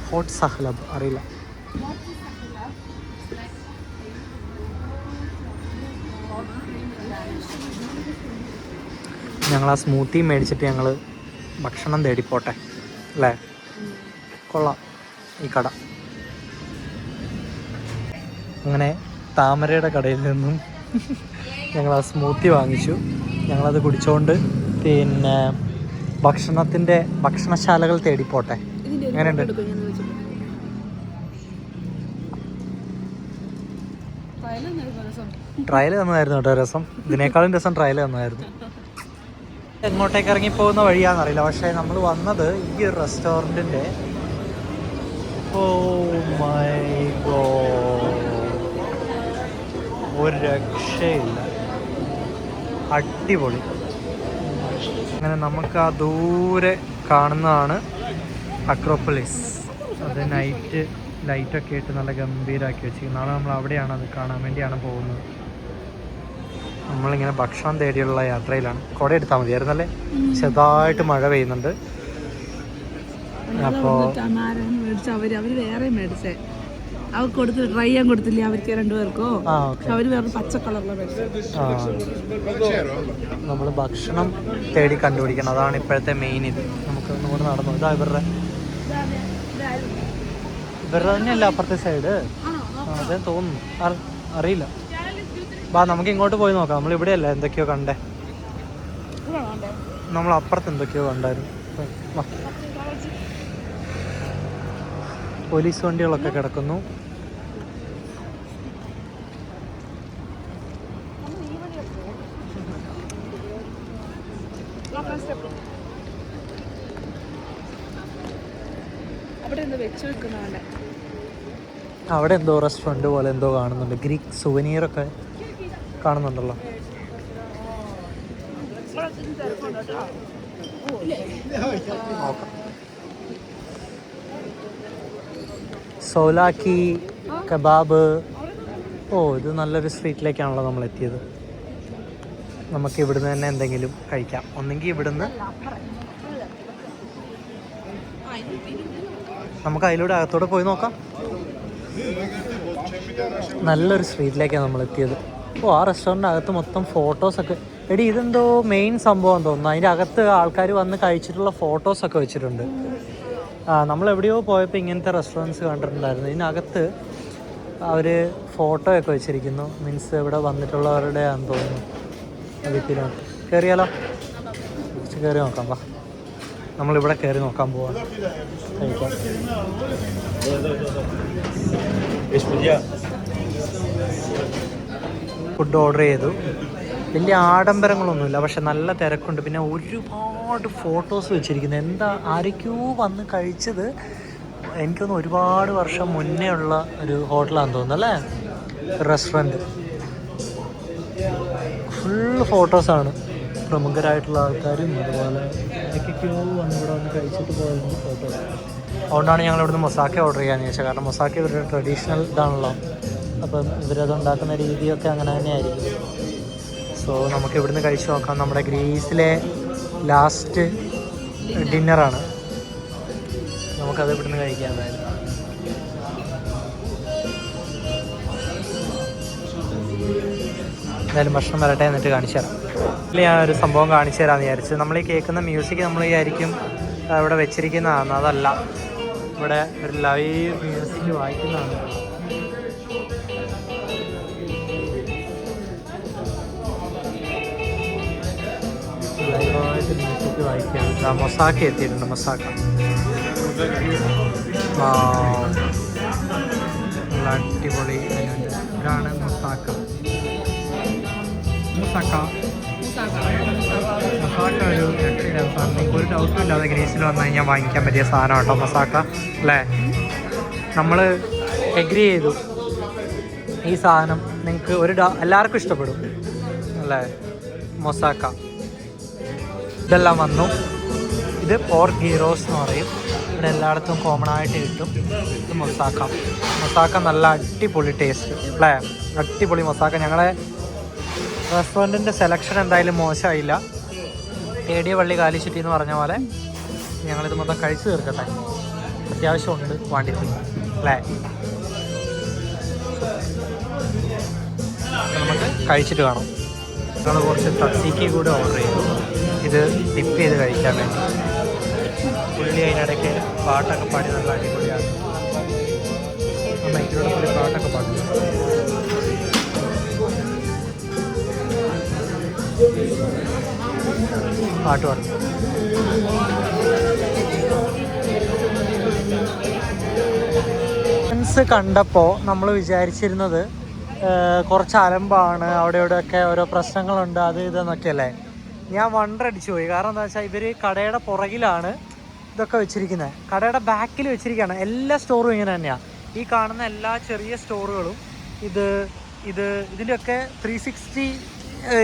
ഹോട്ട് സഹ്ലബ് അറിയില്ല. ഞങ്ങൾ ആ സ്മൂത്തി മേടിച്ചിട്ട് ഞങ്ങൾ ഭക്ഷണം തേടിപ്പോട്ടെ അല്ലേ. കൊള്ളാം ഈ കട. അങ്ങനെ താമരയുടെ കടയിൽ നിന്നും ഞങ്ങൾ ആ സ്മൂത്തി വാങ്ങിച്ചു. ഞങ്ങളത് കുടിച്ചുകൊണ്ട് പിന്നെ ഭക്ഷണശാലകൾ തേടിപ്പോട്ടെ. എങ്ങനെയുണ്ട്? ട്രയൽ തന്നതായിരുന്നു കേട്ടോ രസം. ഇതിനേക്കാളും രസം ട്രയൽ തന്നതായിരുന്നു. എങ്ങോട്ടേക്ക് ഇറങ്ങിപ്പോകുന്ന വഴിയാണെന്നറിയില്ല. പക്ഷേ നമ്മൾ വന്നത് ഈ ഒരു റെസ്റ്റോറൻറ്റിൻ്റെ ഒരു രക്ഷയില്ല, അടിപൊളി. അങ്ങനെ നമുക്ക് ആ ദൂരെ കാണുന്നതാണ് അക്രോപോളിസ്. അത് ലൈറ്റൊക്കെ ഇട്ട് നല്ല ഗംഭീരമാക്കി വെച്ചിരിക്കും. നാളെ നമ്മൾ അവിടെയാണ് അത് കാണാൻ വേണ്ടിയാണ് പോകുന്നത്. നമ്മളിങ്ങനെ ഭക്ഷണം തേടിയുള്ള യാത്രയിലാണ്. കുട എടുത്താൽ മതിയായിരുന്നല്ലേ, ചെറുതായിട്ട് മഴ പെയ്യുന്നുണ്ട്. അപ്പോൾ വേറെ മേടിച്ചേ അവർക്ക് കൊടുത്തിട്ട് ട്രൈ ചെയ്യാൻ കൊടുത്തില്ലേ അവർക്ക് രണ്ടുപേർക്കോ. അവർ വേറെ പച്ച കളറിലാണ് നമ്മൾ ഭക്ഷണം തേടി കണ്ടുപിടിക്കണം. അതാണ് ഇപ്പോഴത്തെ മെയിൻ. ഇത് നമുക്ക് ഒന്നുകൂടെ നടന്നു. ഇതാ ഇവരുടെ തന്നെയല്ല അപ്പുറത്തെ സൈഡ്. അതേ തോന്നുന്നു, അറിയില്ല. ബാ നമുക്ക് ഇങ്ങോട്ട് പോയി നോക്കാം. നമ്മൾ ഇവിടെയല്ല എന്തൊക്കെയോ കണ്ടേ. നമ്മൾ അപ്പുറത്ത് എന്തൊക്കെയോ കണ്ടായിരുന്നു. പോലീസ് വണ്ടികളൊക്കെ കിടക്കുന്നു. അവിടെ എന്തോ റെസ്റ്റോറൻറ്റ് പോലെ എന്തോ കാണുന്നുണ്ട്. ഗ്രീക്ക് സുവനീറൊക്കെ കാണുന്നുണ്ടല്ലോ. സോലാക്കി കബാബ്. ഓ, ഇത് നല്ലൊരു സ്ട്രീറ്റിലേക്കാണല്ലോ നമ്മൾ എത്തിയത്. നമുക്ക് ഇവിടുന്ന് തന്നെ എന്തെങ്കിലും കഴിക്കാം. ഒന്നെങ്കിൽ ഇവിടുന്ന് നമുക്ക് അതിലൂടെ അകത്തോടെ പോയി നോക്കാം. നല്ലൊരു സ്ട്രീറ്റിലേക്കാണ് നമ്മൾ എത്തിയത്. ഓ, ആ റെസ്റ്റോറൻറ്റിൻ്റെ അകത്ത് മൊത്തം ഫോട്ടോസൊക്കെ. എടി, ഇതെന്തോ മെയിൻ സംഭവം തോന്നുന്നു. അതിൻ്റെ അകത്ത് ആൾക്കാർ വന്ന് കഴിച്ചിട്ടുള്ള ഫോട്ടോസൊക്കെ വെച്ചിട്ടുണ്ട്. നമ്മളെവിടെയോ പോയപ്പോൾ ഇങ്ങനത്തെ റെസ്റ്റോറൻറ്റ്സ് കണ്ടിട്ടുണ്ടായിരുന്നു. ഇതിനകത്ത് അവർ ഫോട്ടോ ഒക്കെ വെച്ചിരിക്കുന്നു. മീൻസ് ഇവിടെ വന്നിട്ടുള്ളവരുടെ ആണെന്ന് തോന്നുന്നു. വീട്ടിനകത്ത് കയറിയാലോ? കുറച്ച് കയറി നോക്കാം. വാ, നമ്മളിവിടെ കയറി നോക്കാൻ പോവാം. കഴിക്കാം. ഫുഡ് ഓർഡർ ചെയ്തു. വലിയ ആഡംബരങ്ങളൊന്നുമില്ല, പക്ഷെ നല്ല തിരക്കുണ്ട്. പിന്നെ ഒരുപാട് ഫോട്ടോസ് വെച്ചിരിക്കുന്നത്. എന്താ, ആരൊക്കെയോ വന്ന് കഴിച്ചത്. എനിക്കൊന്ന് ഒരുപാട് വർഷം മുന്നേ ഉള്ള ഒരു ഹോട്ടലാണെന്ന് തോന്നുന്നു അല്ലേ, റെസ്റ്റോറൻറ്റ്. ഫുള്ള് ഫോട്ടോസാണ്. പ്രമുഖരായിട്ടുള്ള ആൾക്കാരും അതുപോലെ എന്തൊക്കെയോ വന്ന് ഇവിടെ വന്ന് കഴിച്ചിട്ട് പോയതിൻ്റെ ഫോട്ടോസ്. അതുകൊണ്ടാണ് ഞങ്ങൾ ഇവിടുന്ന് മൊസാക്ക ഓർഡർ ചെയ്യാമെന്ന് ചോദിച്ചത്. കാരണം മൊസാക്ക ഇവരുടെ ട്രഡീഷണൽ ഇതാണല്ലോ. അപ്പം ഇവരത് ഉണ്ടാക്കുന്ന രീതിയൊക്കെ അങ്ങനെ തന്നെയായിരിക്കും. സോ നമുക്ക് ഇവിടുന്ന് കഴിച്ച് നോക്കാം. നമ്മുടെ ഗ്രീസിലെ ലാസ്റ്റ് ഡിന്നറാണ്. നമുക്കത് ഇവിടുന്ന് കഴിക്കാം. എന്തായാലും ഭക്ഷണം വരട്ടെ, എന്നിട്ട് കാണിച്ചു തരാം. ഇതിൽ ഞാനൊരു സംഭവം കാണിച്ചു തരാമെന്ന് വിചാരിച്ചു. നമ്മൾ ഈ കേൾക്കുന്ന മ്യൂസിക് നമ്മൾ വിചാരിക്കും ഇവിടെ വെച്ചിരിക്കുന്നതാണ്. അതല്ല, ഇവിടെ ഒരു ലൈവ് മ്യൂസിക് വായിക്കുന്നതാണ്. ലൈവായിട്ട് മ്യൂസിക് വായിക്കുകയാണ്. മൊസാക്ക എത്തിയിട്ടുണ്ട്. മൊസാക്ക നല്ല അടിപൊളി. ഇതാണ് മൊസാക്ക. മൊസാക്ക ഒരു നിങ്ങൾക്ക് ഒരു ഡൗട്ടും ഇല്ലാതെ ഗ്രീസിൽ വന്നു കഴിഞ്ഞാൽ വാങ്ങിക്കാൻ പറ്റിയ സാധനം കേട്ടോ മൊസാക്ക അല്ലേ. നമ്മൾ എഗ്രി ചെയ്തു, ഈ സാധനം നിങ്ങൾക്ക് എല്ലാവർക്കും ഇഷ്ടപ്പെടും അല്ലേ. മൊസാക്ക ഇതെല്ലാം വന്നു. ഇത് പോർക്ക് ഗീറോസ് എന്ന് പറയും. ഇവിടെ എല്ലായിടത്തും കോമൺ ആയിട്ട് കിട്ടും. ഇത് മൊസാക്ക. മൊസാക്ക നല്ല അടിപൊളി ടേസ്റ്റ് അല്ലേ, അടിപൊളി മൊസാക്ക. ഞങ്ങളെ റെസ്റ്റോറൻറ്റിൻ്റെ സെലക്ഷൻ എന്തായാലും മോശമായില്ല. തേടിയ പള്ളി കാലിച്ചുറ്റി എന്ന് പറഞ്ഞ പോലെ ഞങ്ങളിത് മൊത്തം കഴിച്ചു തീർക്കട്ടെ. അത്യാവശ്യമുണ്ട് ക്വാണ്ടിറ്റി അല്ലേ. നമുക്ക് കഴിച്ചിട്ട് കാണാം. ഞങ്ങൾ കുറച്ച് തസീക്കി കൂടെ ഓർഡർ ചെയ്തു. ഇത് ഡിപ്പ് ചെയ്ത് കഴിക്കാൻ വേണ്ടി. പുള്ളി അതിനിടയ്ക്ക് പാട്ടൊക്കെ പാടി നല്ല അടിപൊളിയാണ്. മൈക്കിലൂടെ പുള്ളി പാട്ടൊക്കെ പാടും. പാട്ട് പാടും. കണ്ടപ്പോൾ നമ്മൾ വിചാരിച്ചിരുന്നത് കുറച്ച് അലമ്പാണ്, അവിടെ ഇവിടെയൊക്കെ ഓരോ പ്രശ്നങ്ങളുണ്ട്, അത് ഇതെന്നൊക്കെ അല്ലേ. ഞാൻ വണ്ടടിച്ചു പോയി. കാരണം എന്താ വെച്ചാൽ ഇവർ കടയുടെ പുറകിലാണ് ഇതൊക്കെ വെച്ചിരിക്കുന്നത്. കടയുടെ ബാക്കിൽ വെച്ചിരിക്കുകയാണ്. എല്ലാ സ്റ്റോറും ഇങ്ങനെ തന്നെയാണ്. ഈ കാണുന്ന എല്ലാ ചെറിയ സ്റ്റോറുകളും ഇതിൻ്റെയൊക്കെ 360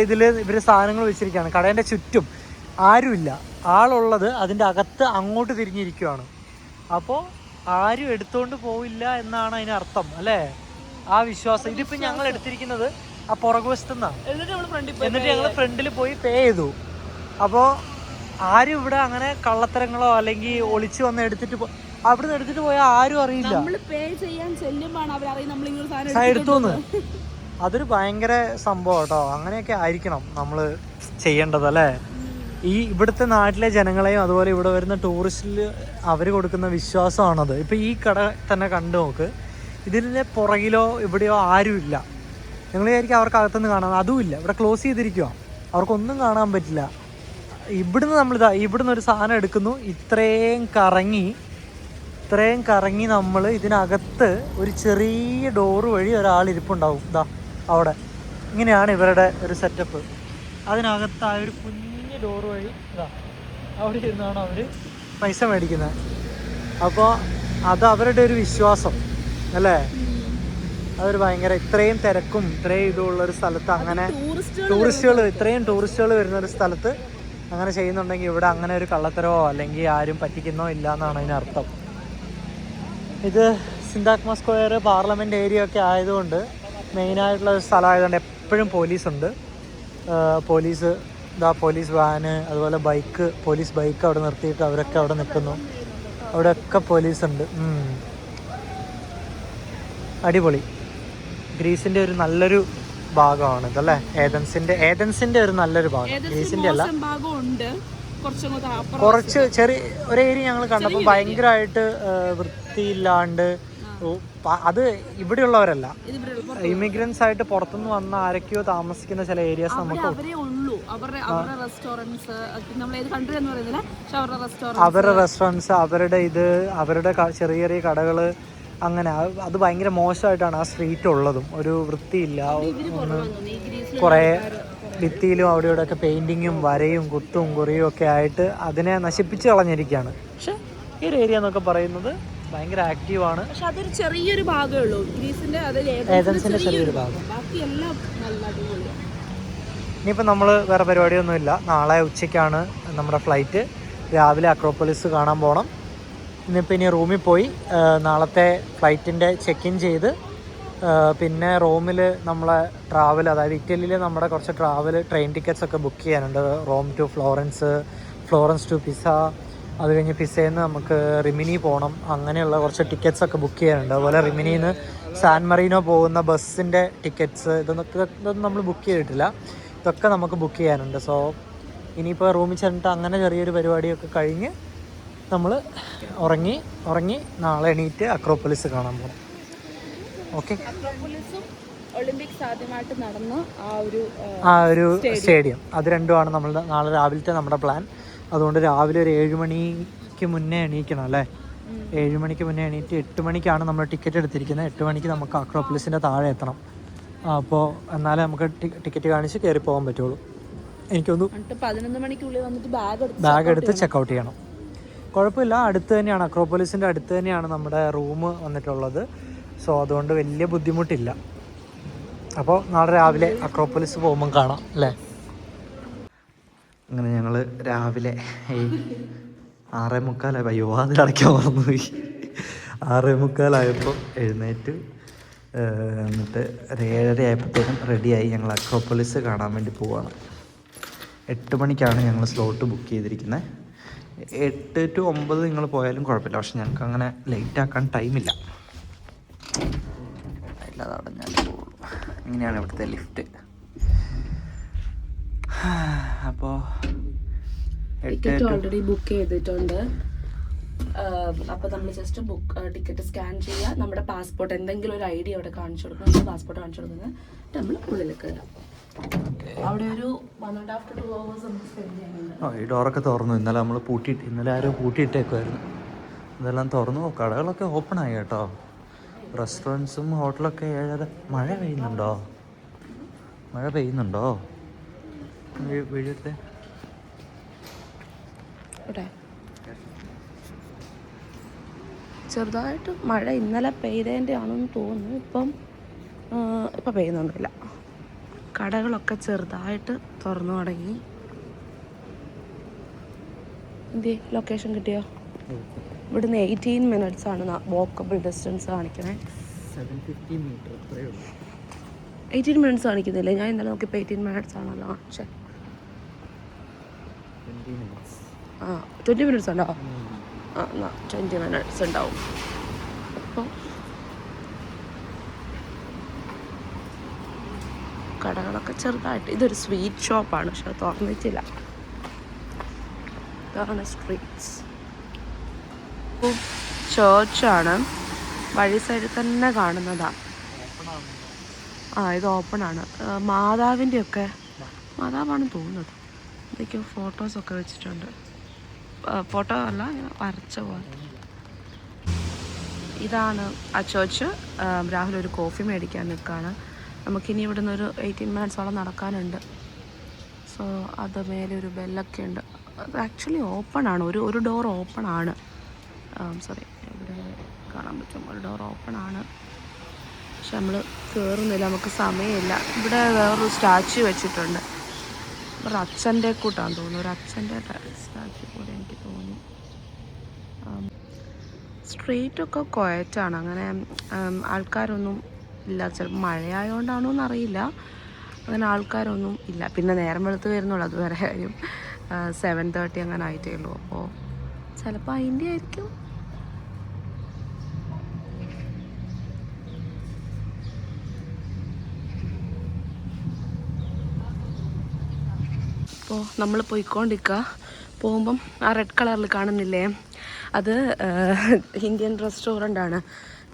ഇതിൽ ഇവർ സാധനങ്ങൾ വെച്ചിരിക്കുകയാണ്. കടേൻ്റെ ചുറ്റും ആരുമില്ല. ആളുള്ളത് അതിൻ്റെ അകത്ത് അങ്ങോട്ട് തിരിഞ്ഞിരിക്കുകയാണ്. അപ്പോൾ ആരും എടുത്തുകൊണ്ട് പോവില്ല എന്നാണ് അതിനർത്ഥം അല്ലേ, ആ വിശ്വാസം. ഇതിപ്പോൾ ഞങ്ങൾ എടുത്തിരിക്കുന്നത് ആ പുറകുവശത്തു നിന്നാണ്. എന്നിട്ട് ഞങ്ങൾ ഫ്രണ്ടിൽ പോയി പേ ചെയ്തു. അപ്പോൾ ആരും ഇവിടെ അങ്ങനെ കള്ളത്തരങ്ങളോ അല്ലെങ്കിൽ ഒളിച്ചു വന്ന് എടുത്തിട്ട് അവിടെ നിന്ന് എടുത്തിട്ട് പോയാൽ ആരും അറിയില്ല. എടുത്തോന്ന് അതൊരു ഭയങ്കര സംഭവം കേട്ടോ. അങ്ങനെയൊക്കെ ആയിരിക്കണം നമ്മൾ ചെയ്യേണ്ടത് അല്ലേ. ഈ ഇവിടുത്തെ നാട്ടിലെ ജനങ്ങളെയും അതുപോലെ ഇവിടെ വരുന്ന ടൂറിസ്റ്റിൽ അവർ കൊടുക്കുന്ന വിശ്വാസമാണത്. ഇപ്പോൾ ഈ കട തന്നെ കണ്ടു നോക്ക്, ഇതിൻ്റെ പുറകിലോ ഇവിടെയോ ആരുമില്ല. നിങ്ങൾ വിചാരിക്കും അവർക്ക് അകത്തുനിന്ന് കാണാൻ, അതുമില്ല. ഇവിടെ ക്ലോസ് ചെയ്തിരിക്കുക, അവർക്കൊന്നും കാണാൻ പറ്റില്ല. ഇവിടുന്ന് ഇവിടുന്ന് ഒരു സാധനം എടുക്കുന്നു, ഇത്രയും കറങ്ങി നമ്മൾ ഇതിനകത്ത് ഒരു ചെറിയ ഡോറ് വഴി ഒരാൾ ഇരിപ്പുണ്ടാവും. അവിടെ ഇങ്ങനെയാണ് ഇവരുടെ ഒരു സെറ്റപ്പ്. അതിനകത്ത് ആ ഒരു കുഞ്ഞ് ഡോറ് വഴി അവിടെ ഇരുന്നാണ് അവർ പൈസ മേടിക്കുന്നത്. അപ്പോൾ അത് അവരുടെ ഒരു വിശ്വാസം അല്ലേ. അതൊരു ഭയങ്കര ഇത്രയും തിരക്കും ഇത്രയും ഇതുള്ളൊരു സ്ഥലത്ത് അങ്ങനെ ഇത്രയും ടൂറിസ്റ്റുകൾ വരുന്ന ഒരു സ്ഥലത്ത് അങ്ങനെ ചെയ്യുന്നുണ്ടെങ്കിൽ ഇവിടെ അങ്ങനെ ഒരു കള്ളത്തരമോ അല്ലെങ്കിൽ ആരും പറ്റിക്കുന്നോ ഇല്ല എന്നാണ് അതിനർത്ഥം. ഇത് സിന്താക്മ സ്ക്വയർ പാർലമെൻറ്റ് ഏരിയ ഒക്കെ ആയതുകൊണ്ട് മെയിനായിട്ടുള്ള ഒരു സ്ഥലമായതുകൊണ്ട് എപ്പോഴും പോലീസുണ്ട്. പോലീസ് വാന്, അതുപോലെ പോലീസ് ബൈക്ക് അവിടെ നിർത്തിയിട്ട് അവരൊക്കെ അവിടെ നിൽക്കുന്നു. അവിടെയൊക്കെ പോലീസുണ്ട്. അടിപൊളി. ഗ്രീസിൻ്റെ ഒരു നല്ലൊരു ഭാഗമാണ് ഇതല്ലേ, ഏതൻസിൻ്റെ ഒരു നല്ലൊരു ഭാഗം. ഗ്രീസിൻ്റെ അല്ല, കുറച്ച് ചെറിയ ഒരു ഏരിയ ഞങ്ങൾ കണ്ടപ്പോൾ ഭയങ്കരമായിട്ട് വൃത്തിയില്ലാണ്ട്. അത് ഇവിടെയുള്ളവരല്ല, ഇമിഗ്രൻസ് ആയിട്ട് പുറത്തുനിന്ന് വന്ന ആരൊക്കെയോ താമസിക്കുന്ന ചില ഏരിയാസ് നമുക്ക് അവരുടെ റെസ്റ്റോറൻറ്റ്സ്, അവരുടെ ചെറിയ ചെറിയ കടകൾ, അങ്ങനെ അത് ഭയങ്കര മോശമായിട്ടാണ് ആ സ്ട്രീറ്റ് ഉള്ളതും. ഒരു വൃത്തിയില്ല. കുറേ ഭിത്തിയിലും അവിടെ ഇവിടെയൊക്കെ പെയിൻറ്റിങ്ങും വരയും കുത്തും കുറിയും ഒക്കെ ആയിട്ട് അതിനെ നശിപ്പിച്ച് കളഞ്ഞിരിക്കുകയാണ്. പക്ഷെ ഈ ഒരു ഏരിയ എന്നൊക്കെ പറയുന്നത് ഭയങ്കര ആക്റ്റീവാണ്. പക്ഷെ അതൊരു ചെറിയൊരു ഭാഗമേ ഉള്ളൂ ഗ്രീസിന്റെ, ഏതൻസിന്റെ ചെറിയൊരു ഭാഗം. ഇനിയിപ്പോൾ നമ്മൾ വേറെ പരിപാടിയൊന്നുമില്ല. നാളെ ഉച്ചയ്ക്കാണ് നമ്മുടെ ഫ്ലൈറ്റ്. രാവിലെ അക്രോപോളിസ് കാണാൻ പോകണം. ഇനി റൂമിൽ പോയി നാളത്തെ ഫ്ലൈറ്റിൻ്റെ ചെക്ക് ഇൻ ചെയ്ത് പിന്നെ റോമിൽ നമ്മളെ ട്രാവൽ, അതായത് ഇറ്റലിയിൽ നമ്മുടെ കുറച്ച് ട്രെയിൻ ടിക്കറ്റ്സ് ഒക്കെ ബുക്ക് ചെയ്യാനുണ്ട്. Rome to Florence to Pisa, അത് കഴിഞ്ഞ് പിസയിൽ നിന്ന് നമുക്ക് റിമിനി പോകണം. അങ്ങനെയുള്ള കുറച്ച് ടിക്കറ്റ്സ് ഒക്കെ ബുക്ക് ചെയ്യാനുണ്ട്. അതുപോലെ റിമിനിയിൽ നിന്ന് സാൻ മറീനോ പോകുന്ന ബസ്സിൻ്റെ ടിക്കറ്റ്സ് ഇതൊന്നും നമ്മൾ ബുക്ക് ചെയ്തിട്ടില്ല. ഇതൊക്കെ നമുക്ക് ബുക്ക് ചെയ്യാനുണ്ട്. സോ ഇനിയിപ്പോൾ റൂമിൽ ചെന്നിട്ട് അങ്ങനെ ചെറിയൊരു പരിപാടിയൊക്കെ കഴിഞ്ഞ് നമ്മൾ ഉറങ്ങി നാളെ എണീറ്റ് അക്രോപോളിസ് കാണാൻ പോകും. ഓക്കെ, ഒളിമ്പിക്സ് ആദ്യമായിട്ട് നടന്ന ആ ഒരു സ്റ്റേഡിയം, അത് രണ്ടുമാണ് നമ്മൾ നാളെ രാവിലത്തെ നമ്മുടെ പ്ലാൻ. അതുകൊണ്ട് രാവിലെ ഒരു 7 മണിക്ക് മുന്നേ എണീക്കണം അല്ലേ. 7 മണിക്ക് മുന്നേ എണീറ്റ് 8 മണിക്കാണ് നമ്മൾ ടിക്കറ്റ് എടുത്തിരിക്കുന്നത്. 8 മണിക്ക് നമുക്ക് അക്രോപോളിസിൻ്റെ താഴെ എത്തണം. അപ്പോൾ എന്നാലേ നമുക്ക് ടിക്കറ്റ് കാണിച്ച് കയറി പോകാൻ പറ്റുള്ളൂ. എനിക്കൊന്ന് 11 മണിക്കുള്ളിൽ വന്നിട്ട് ബാഗ് എടുത്ത് ചെക്കൗട്ട് ചെയ്യണം. കുഴപ്പമില്ല, അടുത്ത് തന്നെയാണ്, അക്രോപോളിസിൻ്റെ അടുത്ത് തന്നെയാണ് നമ്മുടെ റൂം വന്നിട്ടുള്ളത്. സോ അതുകൊണ്ട് വലിയ ബുദ്ധിമുട്ടില്ല. അപ്പോൾ നാളെ രാവിലെ അക്രോപോളിസ് പോകുമ്പം കാണാം അല്ലേ. അങ്ങനെ ഞങ്ങൾ രാവിലെ 6:45 അയ്യോ അതിലടയ്ക്കാൻ മറന്നുപോയി. 6:45 എഴുന്നേറ്റ് എന്നിട്ട് ഒരു 7:30 ആയപ്പോഴത്തേക്കും റെഡിയായി ഞങ്ങൾ അക്രോപോളിസ് കാണാൻ വേണ്ടി പോവുകയാണ്. 8 മണിക്കാണ് ഞങ്ങൾ സ്ലോട്ട് ബുക്ക് ചെയ്തിരിക്കുന്നത്. 8 to 9 നിങ്ങൾ പോയാലും കുഴപ്പമില്ല. പക്ഷെ ഞങ്ങൾക്ക് അങ്ങനെ ലേറ്റ് ആക്കാൻ ടൈമില്ല. ഇല്ലാതെ അടഞ്ഞാൽ പോകുള്ളൂ. ഇങ്ങനെയാണ് ഇവിടുത്തെ ലിഫ്റ്റ്. അപ്പോൾ ടിക്കറ്റ് ഓൾറെഡി ബുക്ക് ചെയ്തിട്ടുണ്ട്. അപ്പോൾ നമ്മൾ ജസ്റ്റ് ടിക്കറ്റ് സ്കാൻ ചെയ്യുക, നമ്മുടെ പാസ്പോർട്ട് എന്തെങ്കിലും ഒരു ID അവിടെ കാണിച്ചു കൊടുക്കുക. നമ്മൾ പാസ്പോർട്ട് കാണിച്ചു കൊടുക്കുന്നത് നമ്മൾ ഉള്ളിൽ കയറാം. അവിടെ ഒരു 1.5 to 2 hours നമുക്ക് സ്പെൻഡ് ചെയ്യുന്നുണ്ട്. ഈ ഡോറൊക്കെ തുറന്നു. ഇന്നലെ ആരും പൂട്ടിയിട്ടേക്കുമായിരുന്നു. ഇതെല്ലാം തുറന്നു. കടകളൊക്കെ ഓപ്പൺ ആയി കേട്ടോ. റെസ്റ്റോറൻറ്റ്സും ഹോട്ടലൊക്കെ 7:30. മഴ പെയ്യുന്നുണ്ടോ വീഴത്തെ? ചെറുതായിട്ട് മഴ ഇന്നലെ പെയ്തതിൻ്റെ ആണെന്ന് തോന്നുന്നു. ഇപ്പം പെയ്യുന്നൊന്നുമില്ല. കടകളൊക്കെ ചെറുതായിട്ട് തുറന്നു തുടങ്ങി. എന്തേ ലൊക്കേഷൻ കിട്ടിയോ? ഇവിടുന്ന് 18 minutes ആണ് വാക്കബിൾ ഡിസ്റ്റൻസ് കാണിക്കണേ. 750 മീറ്റർ 18 minutes കാണിക്കുന്നില്ലേ? ഞാൻ ഇന്നലെ നോക്കിയപ്പോൾ 18 minutes ആണല്ലോ കാണിച്ചത്. 20 minutes ഉണ്ടോ? 20 minutes ഉണ്ടാവും. അപ്പോൾ കടകളൊക്കെ ചെറുതായിട്ട്. ഇതൊരു സ്വീറ്റ് ഷോപ്പാണ്, പക്ഷെ അത് തുറന്നിട്ടില്ല. ഇതാണ് സ്ട്രീറ്റ്സ്. ചേർച്ചാണ്, വഴി സൈഡിൽ തന്നെ കാണുന്നതാണ്. ഇത് ഓപ്പൺ ആണ്. മാതാവാണെന്ന് തോന്നുന്നത്. എന്തൊക്കെയോ ഫോട്ടോസൊക്കെ വെച്ചിട്ടുണ്ട്. ഫോട്ടോ അല്ല, ഇങ്ങനെ വരച്ച പോലെ. ഇതാണ് ആ ചേർച്ച്. രാഹുൽ ഒരു കോഫി മേടിക്കാൻ നിൽക്കുകയാണ്. നമുക്കിനി ഇവിടുന്ന് ഒരു 18 minutes നടക്കാനുണ്ട്. സോ അത് മേലെ ഒരു ബെല്ലൊക്കെ ഉണ്ട്. അത് ആക്ച്വലി ഓപ്പൺ ആണ്. ഒരു ഡോർ ഓപ്പൺ ആണ്. സോറി, ഇവിടെ കാണാൻ പറ്റും. ഒരു ഡോർ ഓപ്പൺ ആണ്, പക്ഷെ നമ്മൾ കയറുന്നില്ല, നമുക്ക് സമയമില്ല. ഇവിടെ വേറൊരു സ്റ്റാച്യു വെച്ചിട്ടുണ്ട്. ഒരു അച്ഛൻ്റെ കൂട്ടാന്ന് തോന്നുന്നു, ഒരു അച്ഛൻ്റെ സ്റ്റാച്യു പോലെ എനിക്ക് തോന്നി. സ്ട്രീറ്റൊക്കെ ക്വയറ്റാണ്, അങ്ങനെ ആൾക്കാരൊന്നും ഇല്ല. ചിലപ്പോൾ മഴയായതുകൊണ്ടാണോ എന്നറിയില്ല, അങ്ങനെ ആൾക്കാരൊന്നും ഇല്ല. പിന്നെ നേരം വെളുത്ത് വരുന്നുള്ളൂ, അത് വേറെ കാര്യം. 7:30 അങ്ങനെ ആയിട്ടേ ഉള്ളൂ. അപ്പോൾ ചിലപ്പോൾ അതിൻ്റെ ആയിരിക്കും. അപ്പോൾ നമ്മൾ പോയിക്കൊണ്ടിരിക്കുക. പോകുമ്പം ആ റെഡ് കളറിൽ കാണുന്നില്ലേ, അത് ഇന്ത്യൻ റെസ്റ്റോറൻ്റാണ്,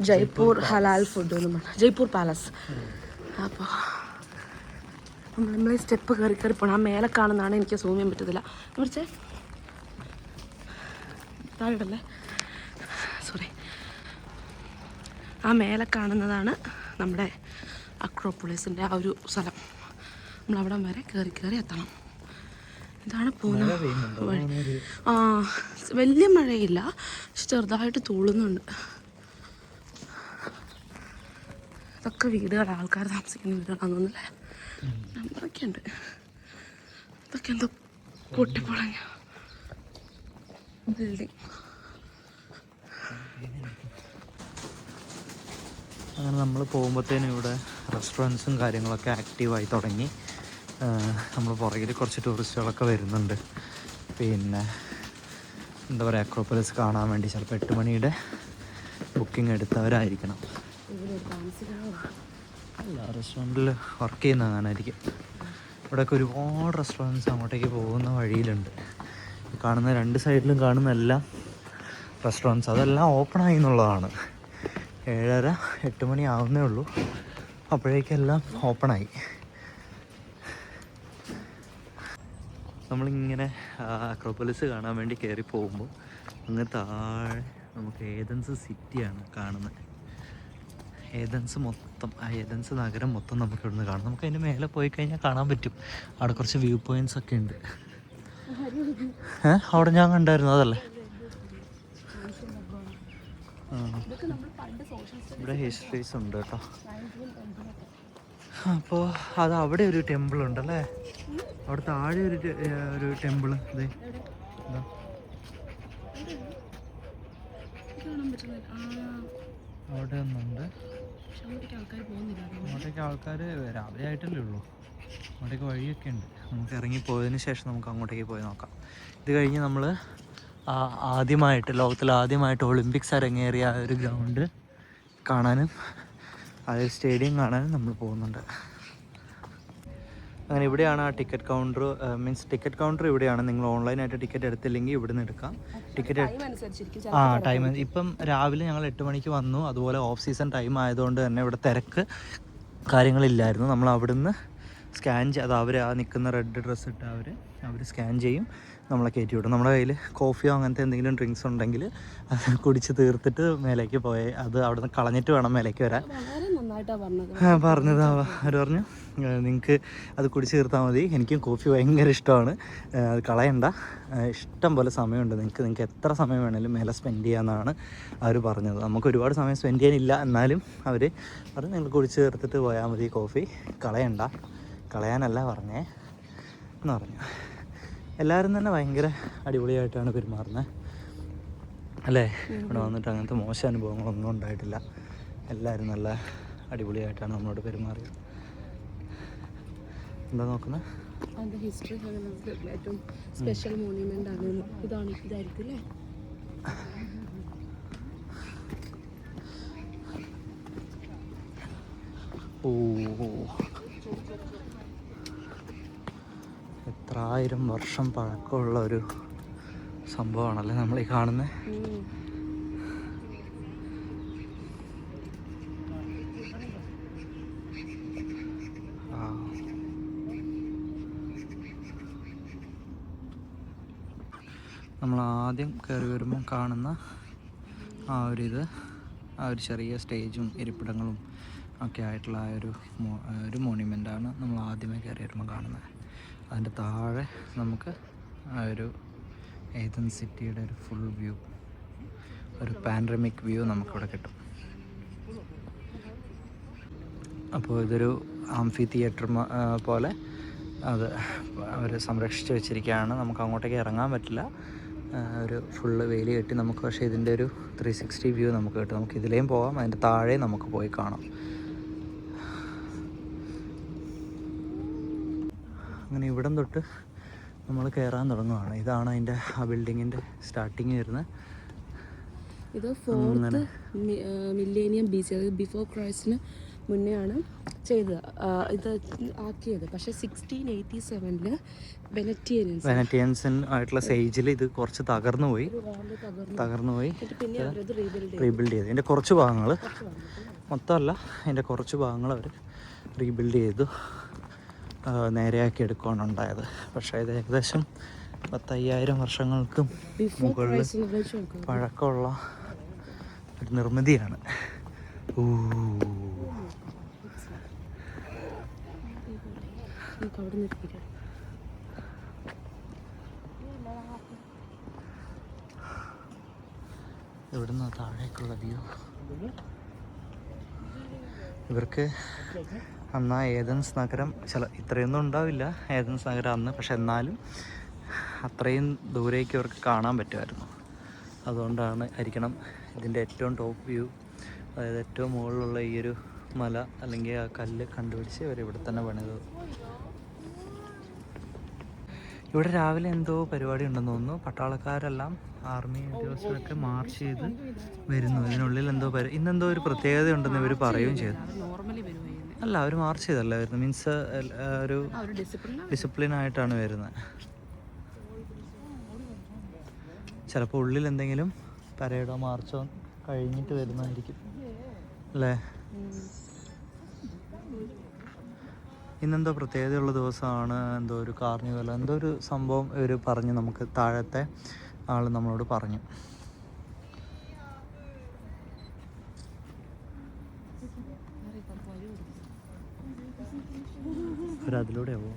ജയ്പൂർ ഹലാൽ ഫുഡ് എന്ന് പറഞ്ഞാൽ, ജയ്പൂർ പാലസ്. അപ്പോൾ നമ്മൾ സ്റ്റെപ്പ് കയറി പോകണം. ആ മേലെ കാണുന്നതാണ്, എനിക്ക് സൂം ചെയ്യാൻ പറ്റത്തില്ല. കുറച്ച് താഴെ സോറി, ആ മേലെ കാണുന്നതാണ് നമ്മുടെ അക്രോപോളിസിൻ്റെ ആ ഒരു സ്ഥലം. നമ്മളവിടം വരെ കയറി എത്തണം. ഇതാണ് പോകുന്ന വഴി. ആ, വലിയ മഴയില്ല, പക്ഷെ ചെറുതായിട്ട് തൂളുന്നുണ്ട്. ഇതൊക്കെ വീടുകൾ, ആൾക്കാർ താമസിക്കുന്ന വീടുകളാണെന്നല്ലേ. നമ്പറൊക്കെ ഉണ്ട്. ഇതൊക്കെ എന്തോ പൊട്ടിപ്പൊളഞ്ഞ ബിൽഡിങ്. അങ്ങനെ നമ്മൾ പോകുമ്പോഴത്തേനും ഇവിടെ റെസ്റ്റോറൻറ്റ്സും കാര്യങ്ങളൊക്കെ ആക്റ്റീവായി തുടങ്ങി. നമ്മൾ പുറകിൽ കുറച്ച് ടൂറിസ്റ്റുകളൊക്കെ വരുന്നുണ്ട്. പിന്നെ എന്താ പറയുക, അക്രോപോളിസ് കാണാൻ വേണ്ടി ചിലപ്പോൾ 8 മണിയുടെ ബുക്കിംഗ് എടുത്തവരായിരിക്കണം. അല്ല, റെസ്റ്റോറൻറ്റിൽ വർക്ക് ചെയ്യുന്ന അങ്ങനായിരിക്കും. ഇവിടെയൊക്കെ ഒരുപാട് റെസ്റ്റോറൻറ്റ്സ് അങ്ങോട്ടേക്ക് പോകുന്ന വഴിയിലുണ്ട്. കാണുന്ന 2 സൈഡിലും കാണുന്ന എല്ലാം റെസ്റ്റോറൻറ്റ്സ്, അതെല്ലാം ഓപ്പണായി എന്നുള്ളതാണ്. 7:30-8 മണി ആവുന്നേ ഉള്ളൂ, അപ്പോഴേക്കെല്ലാം ഓപ്പണായി. നമ്മളിങ്ങനെ അക്രോപോളിസ് കാണാൻ വേണ്ടി കയറി പോകുമ്പോൾ അങ്ങ് താഴെ നമുക്ക് ഏതൻസ് സിറ്റിയാണ് കാണുന്നത്. ഏതൻസ് മൊത്തം, ആ ഏതൻസ് നഗരം മൊത്തം നമുക്ക് ഇവിടുന്ന് കാണാം. നമുക്ക് അതിൻ്റെ മേലെ പോയി കഴിഞ്ഞാൽ കാണാൻ പറ്റും. അവിടെ കുറച്ച് വ്യൂ പോയിൻറ്റ്സ് ഒക്കെ ഉണ്ട്. അവിടെ ഞാൻ കണ്ടായിരുന്നു, അതല്ലേ? ഇവിടെ ഹിസ്റ്ററീസ് ഉണ്ട് കേട്ടോ. അപ്പോൾ അത് അവിടെ ഒരു ടെമ്പിൾ ഉണ്ടല്ലേ, അവിടെ താഴെ ഒരു ടെമ്പിൾ അവിടെ ഒന്നുണ്ട്. അങ്ങോട്ടേക്ക് ആൾക്കാർ രാവിലെ ആയിട്ടല്ലേ ഉള്ളൂ, അങ്ങോട്ടേക്ക് വഴിയൊക്കെ ഉണ്ട്. നമുക്ക് ഇറങ്ങിപ്പോയതിന് ശേഷം നമുക്ക് അങ്ങോട്ടേക്ക് പോയി നോക്കാം. ഇത് കഴിഞ്ഞ് നമ്മൾ ലോകത്തിൽ ആദ്യമായിട്ട് ഒളിമ്പിക്സ് അരങ്ങേറിയ ആ ഒരു ഗ്രൗണ്ട് കാണാനും ആ ഒരു സ്റ്റേഡിയം കാണാനും നമ്മൾ പോകുന്നുണ്ട്. അങ്ങനെ ഇവിടെയാണ് ആ ടിക്കറ്റ് കൗണ്ടർ ഇവിടെയാണ്. നിങ്ങൾ ഓൺലൈനായിട്ട് ടിക്കറ്റ് എടുത്തില്ലെങ്കിൽ ഇവിടെ നിന്ന് എടുക്കാം. ടൈം ഇപ്പം രാവിലെ ഞങ്ങൾ 8 മണിക്ക് വന്നു. അതുപോലെ ഓഫ് സീസൺ ടൈം ആയതുകൊണ്ട് തന്നെ ഇവിടെ തിരക്ക് കാര്യങ്ങളില്ലായിരുന്നു. നമ്മൾ അവിടുന്ന് സ്കാൻ അത് അവർ ആ നിൽക്കുന്ന റെഡ് ഡ്രസ്സ് ഇട്ട് അവർ സ്കാൻ ചെയ്യും, നമ്മളെ കയറ്റി വിടും. നമ്മുടെ കയ്യിൽ കോഫിയോ അങ്ങനത്തെ എന്തെങ്കിലും ഡ്രിങ്ക്സ് ഉണ്ടെങ്കിൽ അത് കുടിച്ച് തീർത്തിട്ട് മേലേക്ക് പോയി അത് അവിടെ നിന്ന് കളഞ്ഞിട്ട് വേണം മേലേക്ക് വരാൻ. പറഞ്ഞത് അവർ പറഞ്ഞു നിങ്ങൾക്ക് അത് കുടിച്ച് തീർത്താൽ മതി. എനിക്കും കോഫി ഭയങ്കര ഇഷ്ടമാണ്, അത് കളയണ്ട, ഇഷ്ടം പോലെ സമയമുണ്ട് നിങ്ങൾക്ക് എത്ര സമയം വേണമെങ്കിലും മേലെ സ്പെൻഡ് ചെയ്യാമെന്നാണ് അവർ പറഞ്ഞത്. നമുക്ക് ഒരുപാട് സമയം സ്പെൻഡ് ചെയ്യാനില്ല, എന്നാലും അവർ പറഞ്ഞു നിങ്ങൾ കുടിച്ച് തീർത്തിട്ട് പോയാൽ മതി, കോഫി കളയാനല്ല പറഞ്ഞേ എന്ന് പറഞ്ഞു. എല്ലാവരും തന്നെ ഭയങ്കര അടിപൊളിയായിട്ടാണ് പെരുമാറുന്നത് അല്ലേ. ഇവിടെ വന്നിട്ട് അങ്ങനത്തെ മോശം അനുഭവങ്ങളൊന്നും ഉണ്ടായിട്ടില്ല. എല്ലാവരും നല്ല അടിപൊളിയായിട്ടാണ് നമ്മളോട് പെരുമാറിയത്. എന്താ നോക്കുന്നത്? ഹിസ്റ്ററി ഏറ്റവും സ്പെഷ്യൽ മോണ്യുമെന്റ് ആണ്. ഇതായിരിക്കും അല്ലേ? ഓ, എത്ര 1000 വർഷം പഴക്കമുള്ള ഒരു സംഭവമാണല്ലേ നമ്മളീ കാണുന്നത്. നമ്മൾ ആദ്യം കയറി വരുമ്പോൾ കാണുന്ന ആ ഒരു ചെറിയ സ്റ്റേജും ഇരിപ്പിടങ്ങളും ഒക്കെ ആയിട്ടുള്ള ഒരു മോണ്യുമെൻ്റാണ് നമ്മൾ ആദ്യമേ കയറി വരുമ്പോൾ കാണുന്നത്. അതിൻ്റെ താഴെ നമുക്ക് ആ ഒരു ഏതൻസ് സിറ്റിയുടെ ഒരു ഫുൾ വ്യൂ, ഒരു പാനറമിക് വ്യൂ നമുക്കിവിടെ കിട്ടും. അപ്പോൾ ഇതൊരു ആംഫി തിയേറ്റർ പോലെ അത് അവർ സംരക്ഷിച്ച് വെച്ചിരിക്കുകയാണ്. നമുക്ക് അങ്ങോട്ടേക്ക് ഇറങ്ങാൻ പറ്റില്ല. ഒരു ഫുള്ള് വേലി കെട്ടി നമുക്ക്, പക്ഷേ ഇതിൻ്റെ ഒരു 360 വ്യൂ നമുക്ക് കിട്ടും. നമുക്ക് ഇതിലേയും പോകാം, അതിൻ്റെ താഴെ നമുക്ക് പോയി കാണാം. അങ്ങനെ ഇവിടം തൊട്ട് നമ്മൾ കയറാൻ തുടങ്ങുകയാണ്. ഇതാണ് അതിൻ്റെ ആ ബിൽഡിങ്ങിൻ്റെ സ്റ്റാർട്ടിങ് വരുന്നത്. ഇത് 4th മില്ലേനിയം BC, അതായത് ബിഫോർ ക്രൈസ്റ്റിന് മുന്നെയാണ് ചെയ്തത്, ഇത് ആക്കിയത്. പക്ഷേ 1687 വെനറ്റിയൻസ് ആയിട്ടുള്ള സേജിൽ ഇത് കുറച്ച് തകർന്നു പോയി പിന്നെ അവരത് റീബിൽഡ് ചെയ്തു. ഇതിൻ്റെ കുറച്ച് ഭാഗങ്ങൾ, മൊത്തമല്ല, അതിൻ്റെ കുറച്ച് ഭാഗങ്ങൾ അവർ റീബിൽഡ് ചെയ്തു, നേരെയാക്കി എടുക്കുകയാണ് ഉണ്ടായത്. പക്ഷേ ഇത് ഏകദേശം 10,000 വർഷങ്ങൾക്ക് മുകളിൽ പഴക്കമുള്ള ഒരു നിർമ്മിതിയാണ്. ഇവിടുന്ന് താഴേക്കുള്ള വ്യൂ. ഇവർക്ക് അന്ന് ഏതൻസ് നഗരം ഇത്രയൊന്നും ഉണ്ടാവില്ല ഏതൻസ് നഗരം അന്ന്, പക്ഷെ എന്നാലും അത്രയും ദൂരേക്ക് അവർക്ക് കാണാൻ പറ്റുമായിരുന്നു. അതുകൊണ്ടാണ് ആയിരിക്കണം ഇതിൻ്റെ ഏറ്റവും ടോപ്പ് വ്യൂ, അതായത് ഏറ്റവും മുകളിലുള്ള ഈ ഒരു മല അല്ലെങ്കിൽ ആ കല്ല് കണ്ടുപിടിച്ച് അവർ ഇവിടെ തന്നെ പണിതത്. ഇവിടെ രാവിലെ എന്തോ പരിപാടി ഉണ്ടെന്ന് തോന്നുന്നു. പട്ടാളക്കാരെല്ലാം, ആർമി ഉദ്യോഗസ്ഥരൊക്കെ മാർച്ച് ചെയ്ത് വരുന്നു. ഇതിനുള്ളിൽ എന്തോ ഇന്നെന്തോ ഒരു പ്രത്യേകത ഉണ്ടെന്ന് ഇവർ പറയുകയും ചെയ്തു. അല്ല, അവർ മാർച്ച് ചെയ്തല്ല വരുന്നത്, മീൻസ് ഒരു ഡിസിപ്ലിനായിട്ടാണ് വരുന്നത്. ചിലപ്പോൾ ഉള്ളിൽ എന്തെങ്കിലും പരേഡോ മാർച്ചോ കഴിഞ്ഞിട്ട് വരുന്നതായിരിക്കും അല്ലേ. ഇന്നെന്തോ പ്രത്യേകതയുള്ള ദിവസമാണ്, എന്തോ ഒരു കാർണിവൽ, എന്തോ ഒരു സംഭവം ഇവർ പറഞ്ഞു, നമുക്ക് താഴത്തെ ആൾ നമ്മളോട് പറഞ്ഞു. അവരതിലൂടെ ആവും.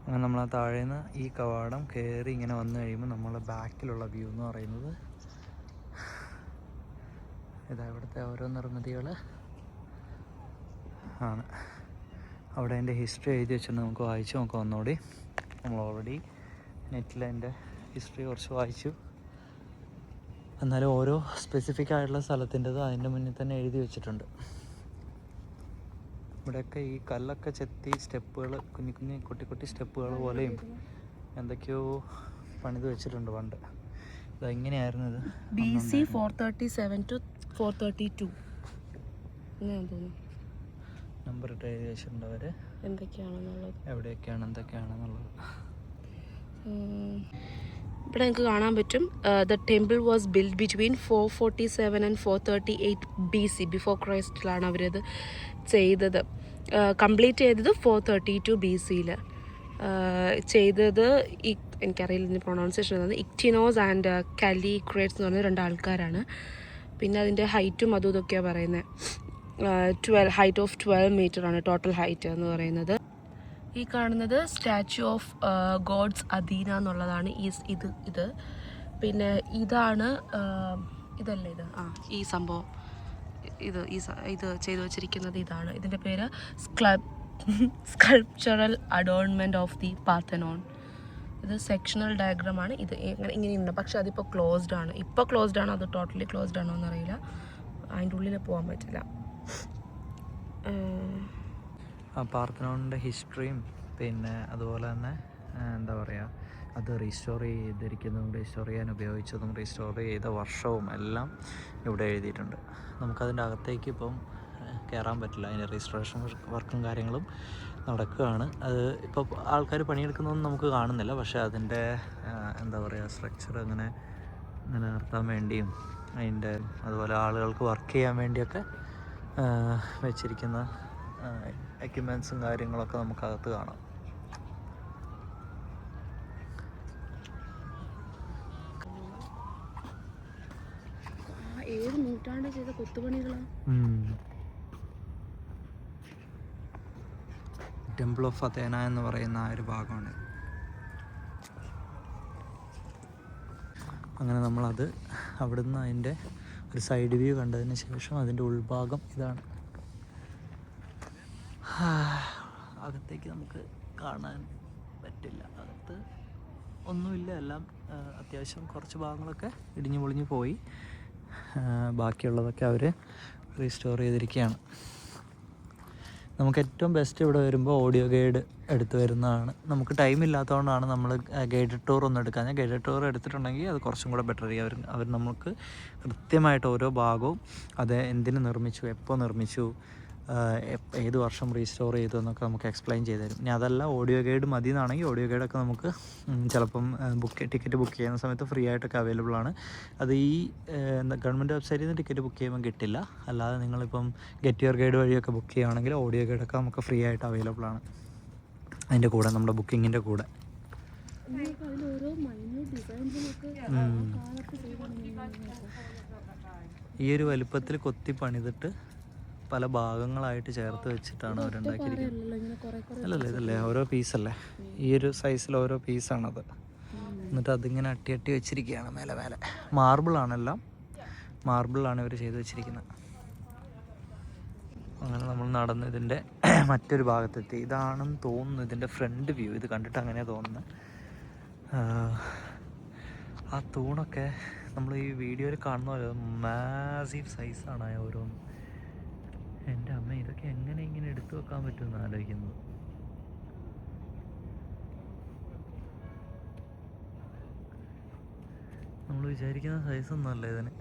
അങ്ങനെ നമ്മൾ ആ താഴേന്ന് ഈ കവാടം കയറി ഇങ്ങനെ വന്നു കഴിയുമ്പോൾ നമ്മളെ ബാക്കിലുള്ള വ്യൂ എന്ന് പറയുന്നത് ഇതാ. ഇവിടുത്തെ ഓരോ നിർമ്മിതികൾ ആണ്. അവിടെ അതിൻ്റെ ഹിസ്റ്ററി എഴുതി വെച്ചിട്ട് നമുക്ക് വായിച്ചു നോക്കാം ഒന്നുകൂടി. നമ്മൾ ഓൾറെഡി നെറ്റിൽ അതിൻ്റെ ഹിസ്റ്ററി കുറച്ച് വായിച്ചു. എന്നാലും ഓരോ സ്പെസിഫിക് ആയിട്ടുള്ള സ്ഥലത്തിൻ്റെത് അതിൻ്റെ മുന്നിൽ തന്നെ എഴുതി വെച്ചിട്ടുണ്ട്. ഇവിടെയൊക്കെ ഈ കല്ലൊക്കെ ചെത്തി സ്റ്റെപ്പുകൾ, കുഞ്ഞി കുഞ്ഞി കുട്ടി സ്റ്റെപ്പുകൾ പോലെയും എന്തൊക്കെയോ പണിത് വെച്ചിട്ടുണ്ട് പണ്ട്. ഇതെങ്ങനെയായിരുന്നു ഇത്? BC 437 to 432 നമ്പർ ഇട്ട് എഴുതി വെച്ചിട്ടുണ്ട് അവർ, എന്തൊക്കെയാണെന്നുള്ളത്, എവിടെയൊക്കെയാണ് എന്തൊക്കെയാണെന്നുള്ളത്. ഇവിടെ നിങ്ങൾക്ക് കാണാൻ പറ്റും. The temple was build between 447 and 438 BC, before ക്രൈസ്റ്റിലാണ് അവരത് ചെയ്തത്. കംപ്ലീറ്റ് ചെയ്തത് 432 BCയിൽ ചെയ്തത്. എനിക്കറിയില്ല ഇതിൻ്റെ പ്രൊണൗൺസിയേഷൻ എന്നത്. ഇക്റ്റിനോസ് ആൻഡ് കാലിക്രേറ്റ്സ് എന്ന് പറയുന്ന 2 ആൾക്കാരാണ്. പിന്നെ അതിൻ്റെ ഹൈറ്റും അതും ഇതൊക്കെയാണ് പറയുന്നത്. ഹൈറ്റ് ഓഫ് 12 meter ആണ് ടോട്ടൽ ഹൈറ്റ് എന്ന് പറയുന്നത്. ഈ കാണുന്നത് സ്റ്റാച്യു ഓഫ് ഗോഡ്സ് അദീന എന്നുള്ളതാണ്. ഇത് പിന്നെ ഇതാണ്, ഇതല്ലേ ഇത്, ഈ സംഭവം, ഇത് ചെയ്തു വച്ചിരിക്കുന്നത് ഇതാണ്. ഇതിൻ്റെ പേര് സ്കൾപ്ചറൽ അഡോൺമെൻറ്റ് ഓഫ് ദി പാർത്തനോൺ. ഇത് സെക്ഷണൽ ഡയഗ്രാമാണ്. ഇത് ഇങ്ങനെയുണ്ട്, പക്ഷെ അതിപ്പോൾ ക്ലോസ്ഡ് ആണ്. ഇപ്പോൾ ക്ലോസ്ഡ് ആണ്, അത് ടോട്ടലി ക്ലോസ്ഡ് ആണോ എന്നറിയില്ല. അതിൻ്റെ ഉള്ളിൽ പോകാൻ പറ്റില്ല. പാർത്തനോണിൻ്റെ ഹിസ്റ്ററിയും പിന്നെ അതുപോലെ തന്നെ എന്താ പറയുക, അത് റീസ്റ്റോർ ചെയ്തിരിക്കുന്നതും റീസ്റ്റോർ ചെയ്യാൻ ഉപയോഗിച്ചതും റീസ്റ്റോർ ചെയ്ത വർഷവും എല്ലാം ഇവിടെ എഴുതിയിട്ടുണ്ട്. നമുക്കതിൻ്റെ അകത്തേക്ക് ഇപ്പം കയറാൻ പറ്റില്ല. അതിൻ്റെ രജിസ്ട്രേഷൻ വർക്കും കാര്യങ്ങളും നടക്കുകയാണ്. അത് ഇപ്പോൾ ആൾക്കാർ പണിയെടുക്കുന്നതൊന്നും നമുക്ക് കാണുന്നില്ല. പക്ഷേ അതിൻ്റെ എന്താ പറയുക, സ്ട്രക്ചർ അങ്ങനെ നിലനിർത്താൻ വേണ്ടിയും അതിൻ്റെ അതുപോലെ ആളുകൾക്ക് വർക്ക് ചെയ്യാൻ വേണ്ടിയൊക്കെ വെച്ചിരിക്കുന്ന എക്യുപ്മെൻറ്റ്സും കാര്യങ്ങളൊക്കെ നമുക്കകത്ത് കാണാം. ഏത് നൂറ്റാണ്ട് ചെയ്ത കൊത്തുപണികളാണ്. ടെമ്പിൾ ഓഫ് അഥേന എന്ന് പറയുന്ന ആ ഒരു ഭാഗമാണ്. അങ്ങനെ നമ്മളത് അവിടുന്ന് അതിൻ്റെ ഒരു സൈഡ് വ്യൂ കണ്ടതിന് ശേഷം അതിൻ്റെ ഉൾഭാഗം ഇതാണ്. അകത്തേക്ക് നമുക്ക് കാണാൻ പറ്റില്ല. അകത്ത് ഒന്നുമില്ല, എല്ലാം അത്യാവശ്യം കുറച്ച് ഭാഗങ്ങളൊക്കെ ഇടിഞ്ഞു പൊളിഞ്ഞു പോയി. ബാക്കിയുള്ളതൊക്കെ അവർ റീസ്റ്റോർ ചെയ്തിരിക്കുകയാണ്. നമുക്ക് ഏറ്റവും ബെസ്റ്റ് ഇവിടെ വരുമ്പോൾ ഓഡിയോ ഗൈഡ് എടുത്ത് വരുന്നതാണ്. നമുക്ക് ടൈം ഇല്ലാത്തതുകൊണ്ടാണ് നമ്മൾ ഗൈഡഡ് ടൂർ ഒന്നും എടുക്കാൻ. ഗൈഡഡ് ടൂർ എടുത്തിട്ടുണ്ടെങ്കിൽ അത് കുറച്ചും കൂടെ ബെറ്റർ ചെയ്യും. അവർ നമുക്ക് കൃത്യമായിട്ട് ഓരോ ഭാഗവും അത് എന്തിന് നിർമ്മിച്ചു, എപ്പോൾ നിർമ്മിച്ചു, ഏത് വർഷം റീസ്റ്റോർ ചെയ്തു എന്നൊക്കെ നമുക്ക് എക്സ്പ്ലെയിൻ ചെയ്ത് തരും. ഇനി അതല്ല ഓഡിയോ ഗൈഡ് മതി എന്നാണെങ്കിൽ ഓഡിയോ ഗൈഡൊക്കെ നമുക്ക് ചിലപ്പം ടിക്കറ്റ് ബുക്ക് ചെയ്യുന്ന സമയത്ത് ഫ്രീ ആയിട്ടൊക്കെ അവൈലബിൾ ആണ്. അത് ഈ ഗവൺമെൻറ് വെബ്സൈറ്റിൽ നിന്ന് ടിക്കറ്റ് ബുക്ക് ചെയ്യുമ്പോൾ കിട്ടില്ല. അല്ലാതെ നിങ്ങളിപ്പം ഗെറ്റ് യുവർ ഗൈഡ് വഴിയൊക്കെ ബുക്ക് ചെയ്യുകയാണെങ്കിൽ ഓഡിയോ ഗൈഡൊക്കെ നമുക്ക് ഫ്രീ ആയിട്ട് അവൈലബിൾ ആണ്. അതിൻ്റെ കൂടെ നമ്മുടെ ബുക്കിങ്ങിൻ്റെ കൂടെ. ഈ ഒരു വലുപ്പത്തിൽ കൊത്തി പണിതിട്ട് പല ഭാഗങ്ങളായിട്ട് ചേർത്ത് വെച്ചിട്ടാണ് അവരുണ്ടാക്കിയിരിക്കുന്നത്. അല്ലല്ലേ, ഇതല്ലേ ഓരോ പീസല്ലേ, ഈ ഒരു സൈസിൽ ഓരോ പീസാണത്. എന്നിട്ട് അതിങ്ങനെ അട്ടി വെച്ചിരിക്കുകയാണ് മേലെ. മാർബിളാണെല്ലാം, മാർബിളാണ് ഇവർ ചെയ്ത് വെച്ചിരിക്കുന്നത്. അങ്ങനെ നമ്മൾ നടന്ന് ഇതിൻ്റെ മറ്റൊരു ഭാഗത്തെത്തി. ഇതാണെന്ന് തോന്നുന്നു ഇതിൻ്റെ ഫ്രണ്ട് വ്യൂ. ഇത് കണ്ടിട്ട് അങ്ങനെ തോന്നുന്നത്. ആ തൂണൊക്കെ നമ്മൾ ഈ വീഡിയോയിൽ കാണുന്ന പോലെ മാസീവ് സൈസാണ് ഓരോന്നും. എൻ്റെ അമ്മ, ഇതൊക്കെ എങ്ങനെ ഇങ്ങനെ എടുത്തു വെക്കാൻ പറ്റുമെന്ന് ആലോചിക്കുന്നത്. നമ്മൾ വിചാരിക്കുന്ന സൈസൊന്നും അല്ല ഇതിന്.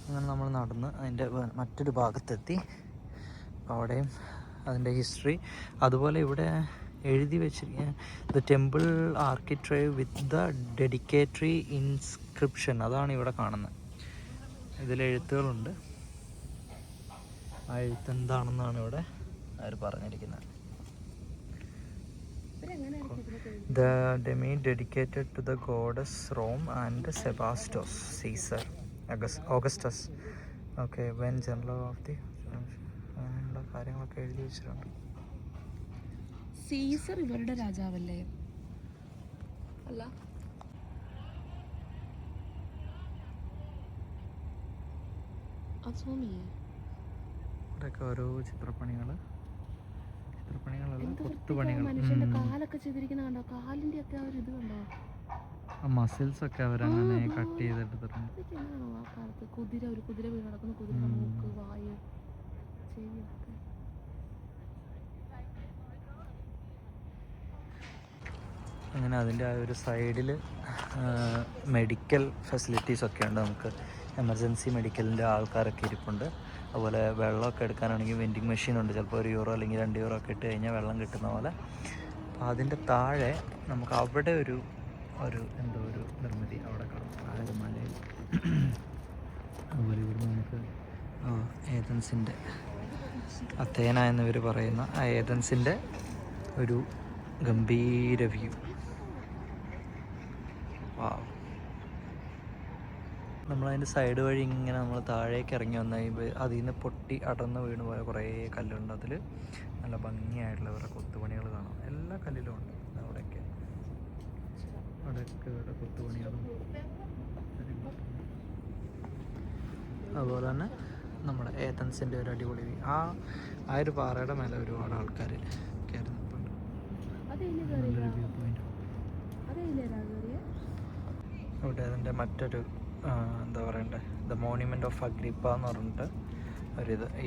അങ്ങനെ നമ്മൾ നടന്ന് അതിൻ്റെ മറ്റൊരു ഭാഗത്തെത്തി. അവിടെയും അതിൻ്റെ ഹിസ്റ്ററി, അതുപോലെ ഇവിടെ എഴുതി വെച്ചിരിക്കുക the temple architrave with the dedicatory inscription. അതാണ് ഇവിടെ കാണുന്നത്. ഇതിൽ എഴുത്തുകളുണ്ട്. ആ എഴുത്ത് എന്താണെന്നാണ് ഇവിടെ അവർ പറഞ്ഞിരിക്കുന്നത്. ദ ഡെമി dedicated to the goddess Rome and Sebastos Caesar Augustus. Okay, when general of the അങ്ങനെയുള്ള കാര്യങ്ങളൊക്കെ എഴുതി വെച്ചിട്ടുണ്ട്. സീസർ ഇവരുടെ രാജാവല്ലേ? അല്ല, ഇവിടെയൊക്കെ ഓരോ ചിത്രപ്പണികളല്ല, കൊത്തുപണികൾ. മനുഷ്യന്റെ കാലൊക്കെ ചെയ്തിരിക്കുന്ന കണ്ടോ? കാലിന്റെ ഒക്കെ ആ ഒരു ഇത് കണ്ടോ? മസിൽസ് ഒക്കെ അവരങ്ങനെ കട്ട് ചെയ്തെടുത്തിട്ടുണ്ട്. ആ കാലത്ത് ഒരു കുതിര വീണ് നടക്കുന്ന കുതിര, മൂക്ക്, വായ്, ചെവിയൊക്കെ. അങ്ങനെ അതിൻ്റെ ആ ഒരു സൈഡിൽ മെഡിക്കൽ ഫെസിലിറ്റീസൊക്കെ ഉണ്ട്. നമുക്ക് എമർജൻസി മെഡിക്കലിൻ്റെ ആൾക്കാരൊക്കെ ഇരിപ്പുണ്ട്. അതുപോലെ വെള്ളമൊക്കെ എടുക്കാനാണെങ്കിൽ വെൻഡിങ് മെഷീനുണ്ട്. ചിലപ്പോൾ €1 അല്ലെങ്കിൽ €2 ഒക്കെ ഇട്ട് കഴിഞ്ഞാൽ വെള്ളം കിട്ടുന്ന പോലെ. അപ്പോൾ അതിൻ്റെ താഴെ നമുക്ക് അവിടെ ഒരു എന്തോ ഒരു നിർമ്മിതി അവിടെ കാണും, ആ ഒരു മലയിൽ. അതുപോലെ ഇവിടെ നമുക്ക് ഏതൻസിൻ്റെ അഥേന എന്നിവർ പറയുന്ന ആ ഏതൻസിൻ്റെ ഒരു ഗംഭീര വ്യൂ. നമ്മളതിൻ്റെ സൈഡ് വഴി ഇങ്ങനെ നമ്മൾ താഴേക്ക് ഇറങ്ങി വന്നു കഴിയുമ്പോൾ അതിൽ നിന്ന് പൊട്ടി അടർന്ന് വീണ് പോയ കുറേ കല്ലുണ്ട്. അതിൽ നല്ല ഭംഗിയായിട്ടുള്ള വേറെ കൊത്തുപണികൾ കാണാം. എല്ലാ കല്ലിലും ഉണ്ട്. അവിടെയൊക്കെ ഇവിടെ കൊത്തുപണികളും. അതുപോലെ തന്നെ നമ്മുടെ ഏതൻസിൻ്റെ ഒരു അടിപൊളി ആ ഒരു പാറയുടെ മേലെ ഒരുപാട് ആൾക്കാർ കയറി നിൽപ്പുണ്ട്. നല്ലൊരു വ്യൂ പോയിന്റ്. ഇവിടെ അതിൻ്റെ മറ്റൊരു എന്താ പറയണ്ടേ, ദ മോണ്യുമെൻ്റ് ഓഫ് അഗ്രിപ്പ എന്ന് പറഞ്ഞിട്ട്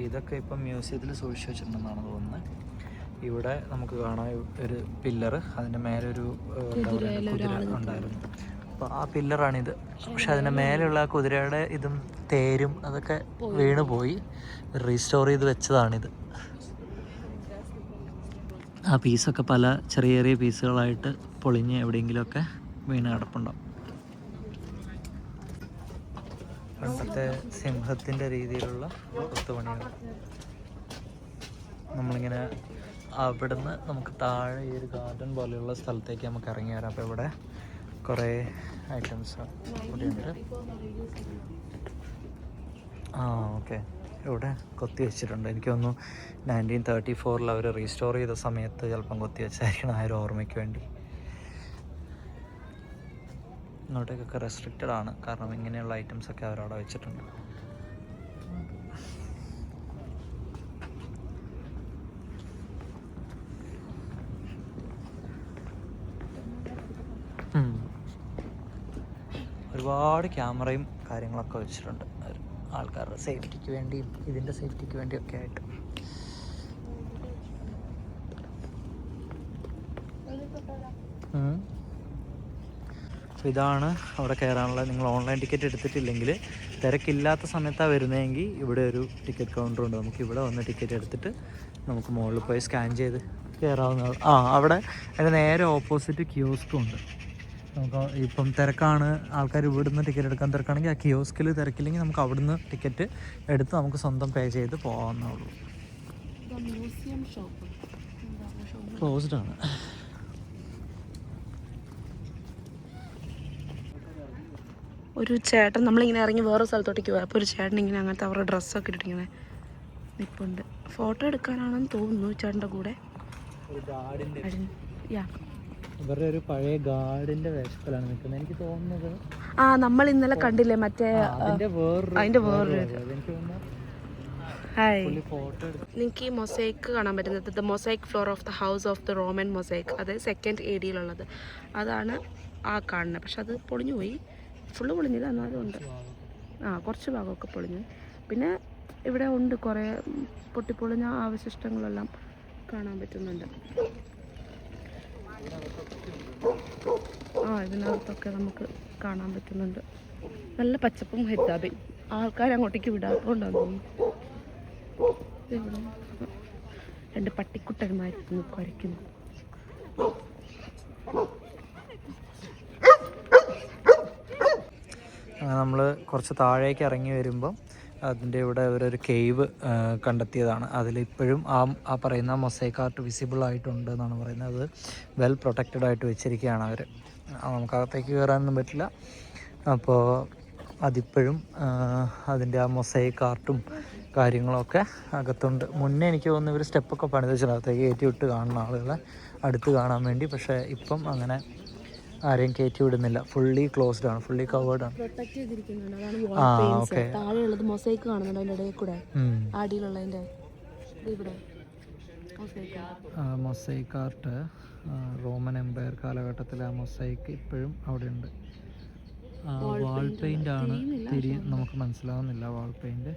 ഇതൊക്കെ ഇപ്പം മ്യൂസിയത്തിൽ സൂക്ഷിച്ച് വെച്ചിട്ടുണ്ടെന്നാണ് തോന്നുന്നത്. ഇവിടെ നമുക്ക് കാണാം ഒരു പില്ലർ, അതിൻ്റെ മേലെ ഒരു എന്താ പറയുക കുതിര ഉണ്ടായിരുന്നു. അപ്പോൾ ആ പില്ലറാണിത്. പക്ഷെ അതിൻ്റെ മേലെയുള്ള ആ കുതിരയുടെ ഇതും തേരും അതൊക്കെ വീണ് പോയി. റീസ്റ്റോർ ചെയ്ത് വെച്ചതാണിത്. ആ പീസൊക്കെ പല ചെറിയ ചെറിയ പീസുകളായിട്ട് പൊളിഞ്ഞ് എവിടെയെങ്കിലുമൊക്കെ വീണ് കിടപ്പുണ്ടാവും. പണ്ടത്തെ സിംഹത്തിൻ്റെ രീതിയിലുള്ള കൊത്തുപണികൾ. നമ്മളിങ്ങനെ അവിടുന്ന് നമുക്ക് താഴെ ഈ ഒരു ഗാർഡൻ പോലെയുള്ള സ്ഥലത്തേക്ക് നമുക്ക് ഇറങ്ങി വരാം. അപ്പോൾ ഇവിടെ കുറേ ഐറ്റംസ് ഇവിടെയുണ്ട്. ഓക്കെ, ഇവിടെ കൊത്തി വെച്ചിട്ടുണ്ട്. എനിക്ക് തോന്നുന്നു 1934 അവർ റീസ്റ്റോർ ചെയ്ത സമയത്ത് ചിലപ്പം കൊത്തി വെച്ചായിരിക്കണം ആ ഒരു ഓർമ്മയ്ക്ക് വേണ്ടി. ഇങ്ങോട്ടേക്കൊക്കെ റെസ്ട്രിക്റ്റഡ് ആണ്, കാരണം ഇങ്ങനെയുള്ള ഐറ്റംസൊക്കെ അവരവിടെ വെച്ചിട്ടുണ്ട്. ഒരുപാട് ക്യാമറയും കാര്യങ്ങളൊക്കെ വെച്ചിട്ടുണ്ട് ആൾക്കാരുടെ സേഫ്റ്റിക്ക് വേണ്ടിയും ഇതിൻ്റെ സേഫ്റ്റിക്ക് വേണ്ടിയൊക്കെ ആയിട്ട്. അപ്പോൾ ഇതാണ് അവിടെ കയറാനുള്ള. നിങ്ങൾ ഓൺലൈൻ ടിക്കറ്റ് എടുത്തിട്ടില്ലെങ്കിൽ തിരക്കില്ലാത്ത സമയത്താണ് വരുന്നതെങ്കിൽ ഇവിടെ ഒരു ടിക്കറ്റ് കൗണ്ടറുണ്ട്. നമുക്ക് ഇവിടെ വന്ന് ടിക്കറ്റ് എടുത്തിട്ട് നമുക്ക് മുകളിൽ പോയി സ്കാൻ ചെയ്ത് കയറാവുന്ന. അവിടെ അതിൻ്റെ നേരെ ഓപ്പോസിറ്റ് കിയോസ്കും ഉണ്ട്. നമുക്ക് ഇപ്പം തിരക്കാണ്, ആൾക്കാർ ഇവിടുന്ന് ടിക്കറ്റ് എടുക്കാൻ തിരക്കാണെങ്കിൽ ആ കിയോസ്കിൽ തിരക്കില്ലെങ്കിൽ നമുക്ക് അവിടുന്ന് ടിക്കറ്റ് എടുത്ത് നമുക്ക് സ്വന്തം പേ ചെയ്ത് പോകാവുന്നേ ക്ലോസ്ഡ് ആണ്. ഒരു ചേട്ടൻ നമ്മളിങ്ങനെ ഇറങ്ങി വേറെ സ്ഥലത്തോട്ടേക്ക് പോയി. അപ്പോൾ ഒരു ചേട്ടൻ ഇങ്ങനെ അങ്ങനത്തെ അവരുടെ ഡ്രസ്സൊക്കെ ഇട്ടിട്ടിങ്ങനെ നിൽപ്പുണ്ട്. ഫോട്ടോ എടുക്കാനാണെന്ന് തോന്നുന്നു ചേട്ടൻ്റെ കൂടെ. ഇവരുടെ ഒരു പഴയ ഗാർഡിന്റെ വേഷത്തിലാണ് നിൽക്കുന്നത് എനിക്ക് തോന്നുന്നത്. നമ്മൾ ഇന്നലെ കണ്ടില്ലേ മറ്റേ അതിന്റെ വേറൊരു. നിങ്ങൾക്ക് ഈ മൊസൈക്ക് കാണാൻ പറ്റുന്നത് the mosaic floor of the house of the Roman mosaic, അത് 2nd AD അതാണ് ആ കാണുന്നത്. പക്ഷെ അത് പൊളിഞ്ഞു പോയി, ഫുള്ള് പൊളിഞ്ഞില്ല, എന്നാലും ഉണ്ട്. കുറച്ച് ഭാഗമൊക്കെ പൊളിഞ്ഞു. പിന്നെ ഇവിടെ ഉണ്ട് കുറേ പൊട്ടിപ്പൊളിഞ്ഞ അവശിഷ്ടങ്ങളെല്ലാം കാണാൻ പറ്റുന്നുണ്ട്. ഇതിനകത്തൊക്കെ നമുക്ക് കാണാൻ പറ്റുന്നുണ്ട്. നല്ല പച്ചപ്പും ഹരിതാപയും. ആൾക്കാർ അങ്ങോട്ടേക്ക് വിടാത്തോണ്ടാന്ന് തോന്നുന്നു. 2 പട്ടിക്കുട്ടന്മാർ കുരയ്ക്കുന്നു. നമ്മൾ കുറച്ച് താഴേക്ക് ഇറങ്ങി വരുമ്പം അതിൻ്റെ ഇവിടെ ഒരു കേവ് കണ്ടെത്തിയതാണ്. അതിലിപ്പോഴും ആ പറയുന്ന മൊസൈക്ക് ആർട്ട് വിസിബിൾ ആയിട്ടുണ്ട് എന്നാണ് പറയുന്നത്. അത് വെൽ പ്രൊട്ടക്റ്റഡ് ആയിട്ട് വെച്ചിരിക്കുകയാണ് അവർ. നമുക്കകത്തേക്ക് കയറാനൊന്നും പറ്റില്ല. അപ്പോൾ അതിപ്പോഴും അതിൻ്റെ ആ മൊസൈക്ക് ആർട്ടും കാര്യങ്ങളൊക്കെ അകത്തുണ്ട്. മുന്നേ എനിക്ക് തോന്നുന്നു ഇവർ സ്റ്റെപ്പൊക്കെ പണിത് വെച്ചിട്ട് അകത്തേക്ക് കയറ്റി വിട്ട് കാണുന്ന ആളുകളെ അടുത്ത് കാണാൻ വേണ്ടി. പക്ഷേ ഇപ്പം അങ്ങനെ ആരെയും കയറ്റി വിടുന്നില്ല. ഫുള്ളി ക്ലോസ്ഡ് ആണ്, ഫുള്ളി കവേർഡ് ആണ്. ഓക്കെ. താഴെയുള്ളത് മൊസൈക്ക് കാണുന്നുണ്ട് അതിൻ്റെ ഇടയിൽ കൂടെ. അടിയിലുള്ളതിൻ്റെ ഇവിടെ മൊസൈക്ക് ആർട്ട് റോമൻ എംപയർ കാലഘട്ടത്തിലെ ആ മൊസൈക്ക് ഇപ്പോഴും അവിടെ ഉണ്ട്. വാൾ പെയിൻ്റ് ആണ്, നമുക്ക് മനസ്സിലാവുന്നില്ല വാൾ പെയിൻറ്,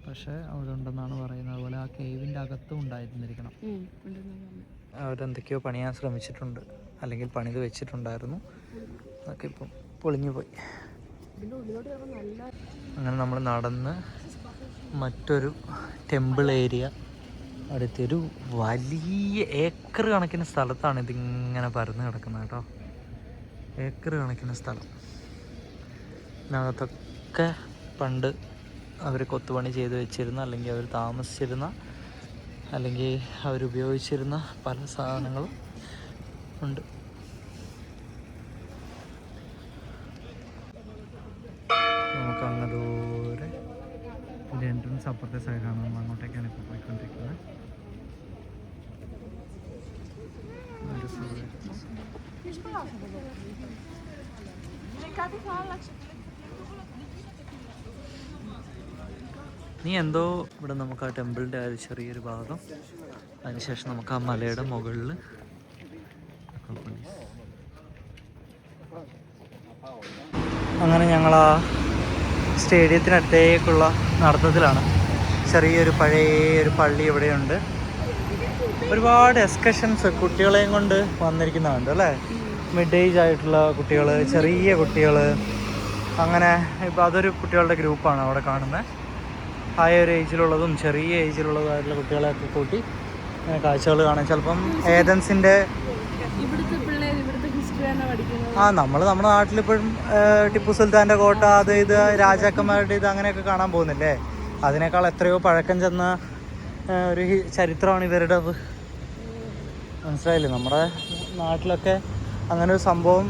പക്ഷേ അവിടെ ഉണ്ടെന്നാണ് പറയുന്നത്. അതുപോലെ ആ കേവിൻ്റെ അകത്തും ഉണ്ടായിരുന്നിരിക്കണം. അവരെന്തൊക്കെയോ പണിയാൻ ശ്രമിച്ചിട്ടുണ്ട്, അല്ലെങ്കിൽ പണിത് വെച്ചിട്ടുണ്ടായിരുന്നു. അതൊക്കെ ഇപ്പം പൊളിഞ്ഞു പോയി. അങ്ങനെ നമ്മൾ നടന്ന് മറ്റൊരു ടെമ്പിൾ ഏരിയ അടുത്തൊരു വലിയ ഏക്കർ കണക്കിന് സ്ഥലത്താണ് ഇതിങ്ങനെ പരന്ന് കിടക്കുന്നത് കേട്ടോ. ഏക്കർ കണക്കിന് സ്ഥലം. ഇതിനകത്തൊക്കെ പണ്ട് അവർ കൊത്തുപണി ചെയ്ത് വെച്ചിരുന്ന, അല്ലെങ്കിൽ അവർ താമസിച്ചിരുന്ന, അല്ലെങ്കിൽ അവരുപയോഗിച്ചിരുന്ന പല സാധനങ്ങളും ഉണ്ട്. നമുക്ക് അങ്ങ് ദൂരെ ഇതിൻ്റെ എൻട്രൻസ് അപ്പുറത്തെ സൈഡാണ്. നമ്മൾ അങ്ങോട്ടേക്കാണ് ഇപ്പോൾ പോയിക്കൊണ്ടിരിക്കുന്നത്. നീ എന്തോ ഇവിടെ നമുക്ക് ആ ടെമ്പിളിൻ്റെ ആ ഒരു ചെറിയൊരു ഭാഗം, അതിനുശേഷം നമുക്ക് ആ മലയുടെ മുകളിൽ അങ്ങനെ ഞങ്ങൾ ആ സ്റ്റേഡിയത്തിനടുത്തേക്കുള്ള നടത്തത്തിലാണ്. ചെറിയൊരു പഴയൊരു പള്ളി ഇവിടെയുണ്ട്. ഒരുപാട് എക്സ്കർഷൻസ് കുട്ടികളെയും കൊണ്ട് വന്നിരിക്കുന്നതുണ്ട് അല്ലേ. മിഡ് ഏജ് ആയിട്ടുള്ള കുട്ടികൾ, ചെറിയ കുട്ടികൾ, അങ്ങനെ ഇപ്പോൾ അതൊരു കുട്ടികളുടെ ഗ്രൂപ്പാണ് അവിടെ കാണുന്നത്. ഹയർ ഏജിലുള്ളതും ചെറിയ ഏജിലുള്ളതായിട്ടുള്ള കുട്ടികളെയൊക്കെ കൂട്ടി കാഴ്ചകൾ കാണാൻ. ചിലപ്പം ഏതൻസിൻ്റെ നമ്മുടെ നാട്ടിലിപ്പോഴും ടിപ്പു സുൽത്താൻ്റെ കോട്ട, അത് ഇത് രാജാക്കന്മാരുടെ ഇത് അങ്ങനെയൊക്കെ കാണാൻ പോകുന്നില്ലേ. അതിനേക്കാൾ എത്രയോ പഴക്കം ചെന്ന ഒരു ചരിത്രമാണ് ഇവരുടേത്. മനസ്സിലായില്ലേ. നമ്മുടെ നാട്ടിലൊക്കെ അങ്ങനെ ഒരു സംഭവം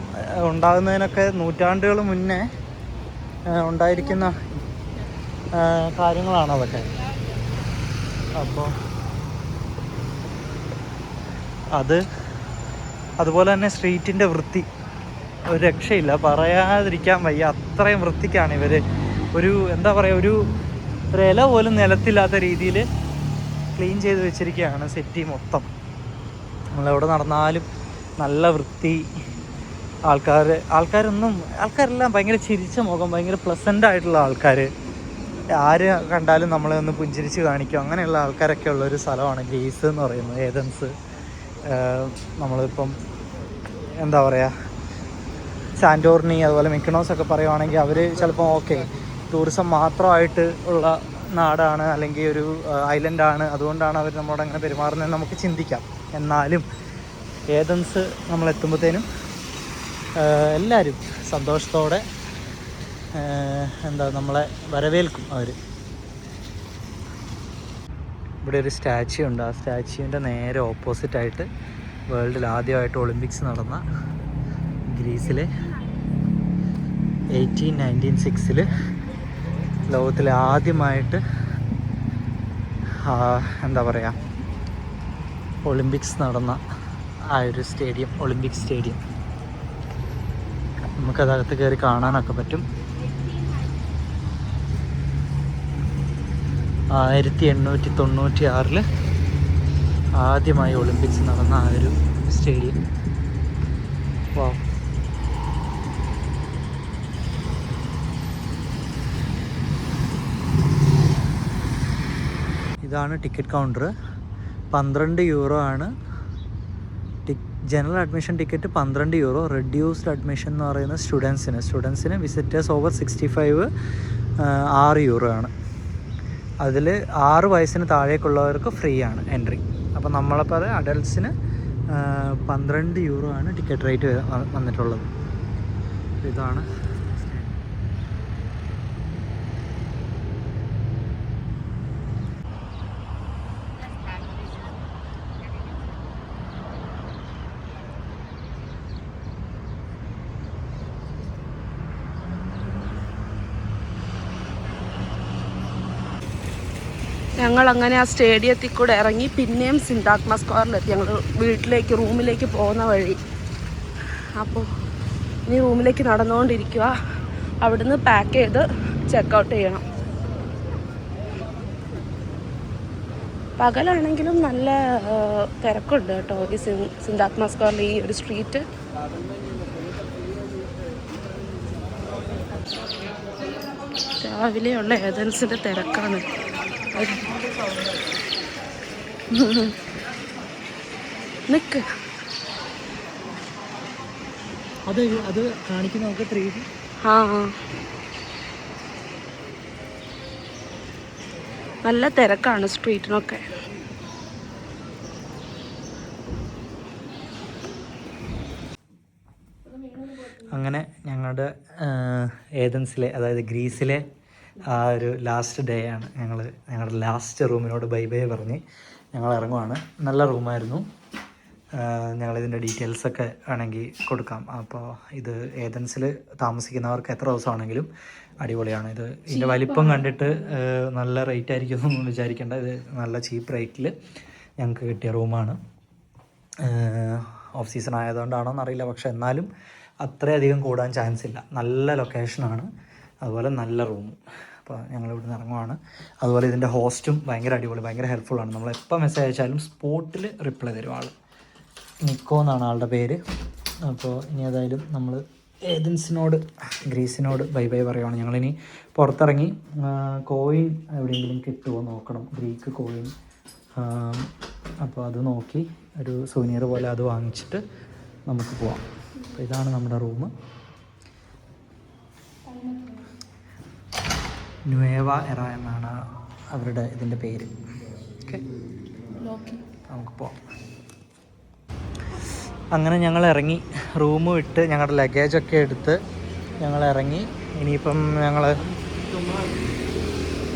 ഉണ്ടാകുന്നതിനൊക്കെ നൂറ്റാണ്ടുകൾ മുന്നേ ഉണ്ടായിരിക്കുന്ന കാര്യങ്ങളാണ് അതൊക്കെ. അപ്പോൾ അതുപോലെ തന്നെ സ്ട്രീറ്റിൻ്റെ വൃത്തി, ഒരു രക്ഷയില്ല, പറയാതിരിക്കാൻ വയ്യ. അത്രയും വൃത്തിക്കാണ് ഇവർ എന്താ പറയുക, ഒരു ഇല പോലും നിലത്തില്ലാത്ത രീതിയിൽ ക്ലീൻ ചെയ്ത് വെച്ചിരിക്കുകയാണ് സിറ്റി മൊത്തം. നമ്മളെവിടെ നടന്നാലും നല്ല വൃത്തി. ആൾക്കാരെല്ലാം ഭയങ്കര ചിരിച്ച മുഖം, ഭയങ്കര പ്ലസൻ്റ് ആയിട്ടുള്ള ആൾക്കാർ. ആര് കണ്ടാലും നമ്മളെ ഒന്ന് പുഞ്ചിരിച്ച് കാണിക്കും. അങ്ങനെയുള്ള ആൾക്കാരൊക്കെ ഉള്ളൊരു സ്ഥലമാണ് ഗ്രീസ് എന്ന് പറയുന്നത്, ഏതൻസ്. നമ്മളിപ്പം എന്താ പറയുക, സാന്റോറിനി അതുപോലെ മിക്കണോസൊക്കെ പറയുവാണെങ്കിൽ അവർ ചിലപ്പോൾ ഓക്കെ ടൂറിസം മാത്രമായിട്ട് ഉള്ള നാടാണ് അല്ലെങ്കിൽ ഒരു ഐലൻഡാണ്, അതുകൊണ്ടാണ് അവർ നമ്മളോട് അങ്ങനെ പെരുമാറുന്നതെന്ന് നമുക്ക് ചിന്തിക്കാം. എന്നാലും ഏതൻസ് നമ്മളെത്തുമ്പോഴത്തേനും എല്ലാവരും സന്തോഷത്തോടെ നമ്മളെ വരവേൽക്കും അവർ. ഇവിടെ ഒരു സ്റ്റാച്യു ഉണ്ട്. ആ സ്റ്റാച്യുവിൻ്റെ നേരെ ഓപ്പോസിറ്റായിട്ട് വേൾഡിൽ ആദ്യമായിട്ട് ഒളിമ്പിക്സ് നടന്ന ഗ്രീസിലെ 1896 ലോകത്തിലെ ആദ്യമായിട്ട് എന്താ പറയുക ഒളിമ്പിക്സ് നടന്ന ആ ഒരു സ്റ്റേഡിയം, ഒളിമ്പിക് സ്റ്റേഡിയം. നമുക്കതകത്ത് കയറി കാണാനൊക്കെ പറ്റും. 1896 ആദ്യമായി ഒളിമ്പിക്സ് നടന്ന ആ ഒരു സ്റ്റേഡിയം. വാവ്. ഇതാണ് ടിക്കറ്റ് കൗണ്ടർ. 12 യൂറോ ആണ് general admission ticket. 12 euro. Reduced admission എന്ന് പറയുന്നത് സ്റ്റുഡൻസിന് വിസിറ്റേഴ്സ് ഓവർ 65 6 യൂറോ ആണ്. അതിൽ 6 വയസ്സിന് താഴേക്കുള്ളവർക്ക് ഫ്രീ ആണ് എൻട്രി. അപ്പോൾ നമ്മളപ്പോൾ അത് അഡൽട്ട്സിന് 12 യൂറോ ആണ് ടിക്കറ്റ് റേറ്റ് വന്നിട്ടുള്ളത്. ഇതാണ് ഞങ്ങൾ അങ്ങനെ ആ സ്റ്റേഡിയത്തിൽ കൂടെ ഇറങ്ങി പിന്നെയും സിന്താഗ്മ സ്ക്വയറിലെത്തി. ഞങ്ങൾ റൂമിലേക്ക് പോകുന്ന വഴി. അപ്പോൾ ഇനി റൂമിലേക്ക് നടന്നുകൊണ്ടിരിക്കുക. അവിടുന്ന് പാക്ക് ചെയ്ത് ചെക്കൗട്ട് ചെയ്യണം. പകലാണെങ്കിലും നല്ല തിരക്കുണ്ട് കേട്ടോ ഈ സിന്താഗ്മ സ്ക്വയറിൽ, ഈ ഒരു സ്ട്രീറ്റ്. രാവിലെയുള്ള ഏതൻസിൻ്റെ തിരക്കാണ്. നിക്ക് അത് കാണിക്കുന്ന നമുക്ക് 3D. നല്ല തിരക്കാണ് സ്ട്രീറ്റിനൊക്കെ. അങ്ങനെ ഞങ്ങളുടെ ഏതൻസിലെ, അതായത് ഗ്രീസിലെ ആ ഒരു ലാസ്റ്റ് ഡേ ആണ്. ഞങ്ങളുടെ ലാസ്റ്റ് റൂമിനോട് ബൈ ബൈ പറഞ്ഞ് ഞങ്ങൾ ഇറങ്ങുവാണ്. നല്ല റൂമായിരുന്നു. ഞങ്ങളിതിൻ്റെ ഡീറ്റെയിൽസൊക്കെ വേണമെങ്കിൽ കൊടുക്കാം. അപ്പോൾ ഇത് ഏതൻസിൽ താമസിക്കുന്നവർക്ക് എത്ര ദിവസമാണെങ്കിലും അടിപൊളിയാണ്. ഇതിൻ്റെ വലിപ്പം കണ്ടിട്ട് നല്ല റേറ്റ് ആയിരിക്കും എന്നൊന്നും വിചാരിക്കേണ്ട. ഇത് നല്ല ചീപ്പ് റേറ്റിൽ ഞങ്ങൾക്ക് കിട്ടിയ റൂമാണ്. ഓഫ് സീസൺ ആയതുകൊണ്ടാണോ എന്നറിയില്ല, പക്ഷെ എന്നാലും അത്രയധികം കൂടാൻ ചാൻസ് ഇല്ല. നല്ല ലൊക്കേഷനാണ്, അതുപോലെ നല്ല റൂമും. അപ്പോൾ ഞങ്ങളിവിടെ നിന്ന് ഇറങ്ങുവാണ്. അതുപോലെ ഇതിൻ്റെ ഹോസ്റ്റും ഭയങ്കര അടിപൊളി, ഭയങ്കര ഹെൽപ്ഫുള്ളാണ്. നമ്മൾ എപ്പോൾ മെസ്സേജ് അയച്ചാലും സ്പോട്ടിൽ റിപ്ലൈ തരും ആൾ. നിക്കോ എന്നാണ് ആളുടെ പേര്. അപ്പോൾ ഇനി ഏതായാലും നമ്മൾ ഏതൻസിനോട്, ഗ്രീസിനോട് ബൈ ബൈ പറയുവാണ്. ഞങ്ങളിനി പുറത്തിറങ്ങി കോയിൻ എവിടെയെങ്കിലും കിട്ടുമോ നോക്കണം, ഗ്രീക്ക് കോയിൻ. അപ്പോൾ അത് നോക്കി ഒരു സുവനീർ പോലെ അത് വാങ്ങിച്ചിട്ട് നമുക്ക് പോവാം. അപ്പോൾ ഇതാണ് നമ്മുടെ റൂം. ന്യൂവ എറ എന്നാണ് അവരുടെ ഇതിൻ്റെ പേര്. ഓക്കെ, നമുക്ക് പോവാം. അങ്ങനെ ഞങ്ങൾ ഇറങ്ങി, റൂം വിട്ട് ഞങ്ങളുടെ ലഗേജൊക്കെ എടുത്ത് ഞങ്ങൾ ഇറങ്ങി. ഇനിയിപ്പം ഞങ്ങൾ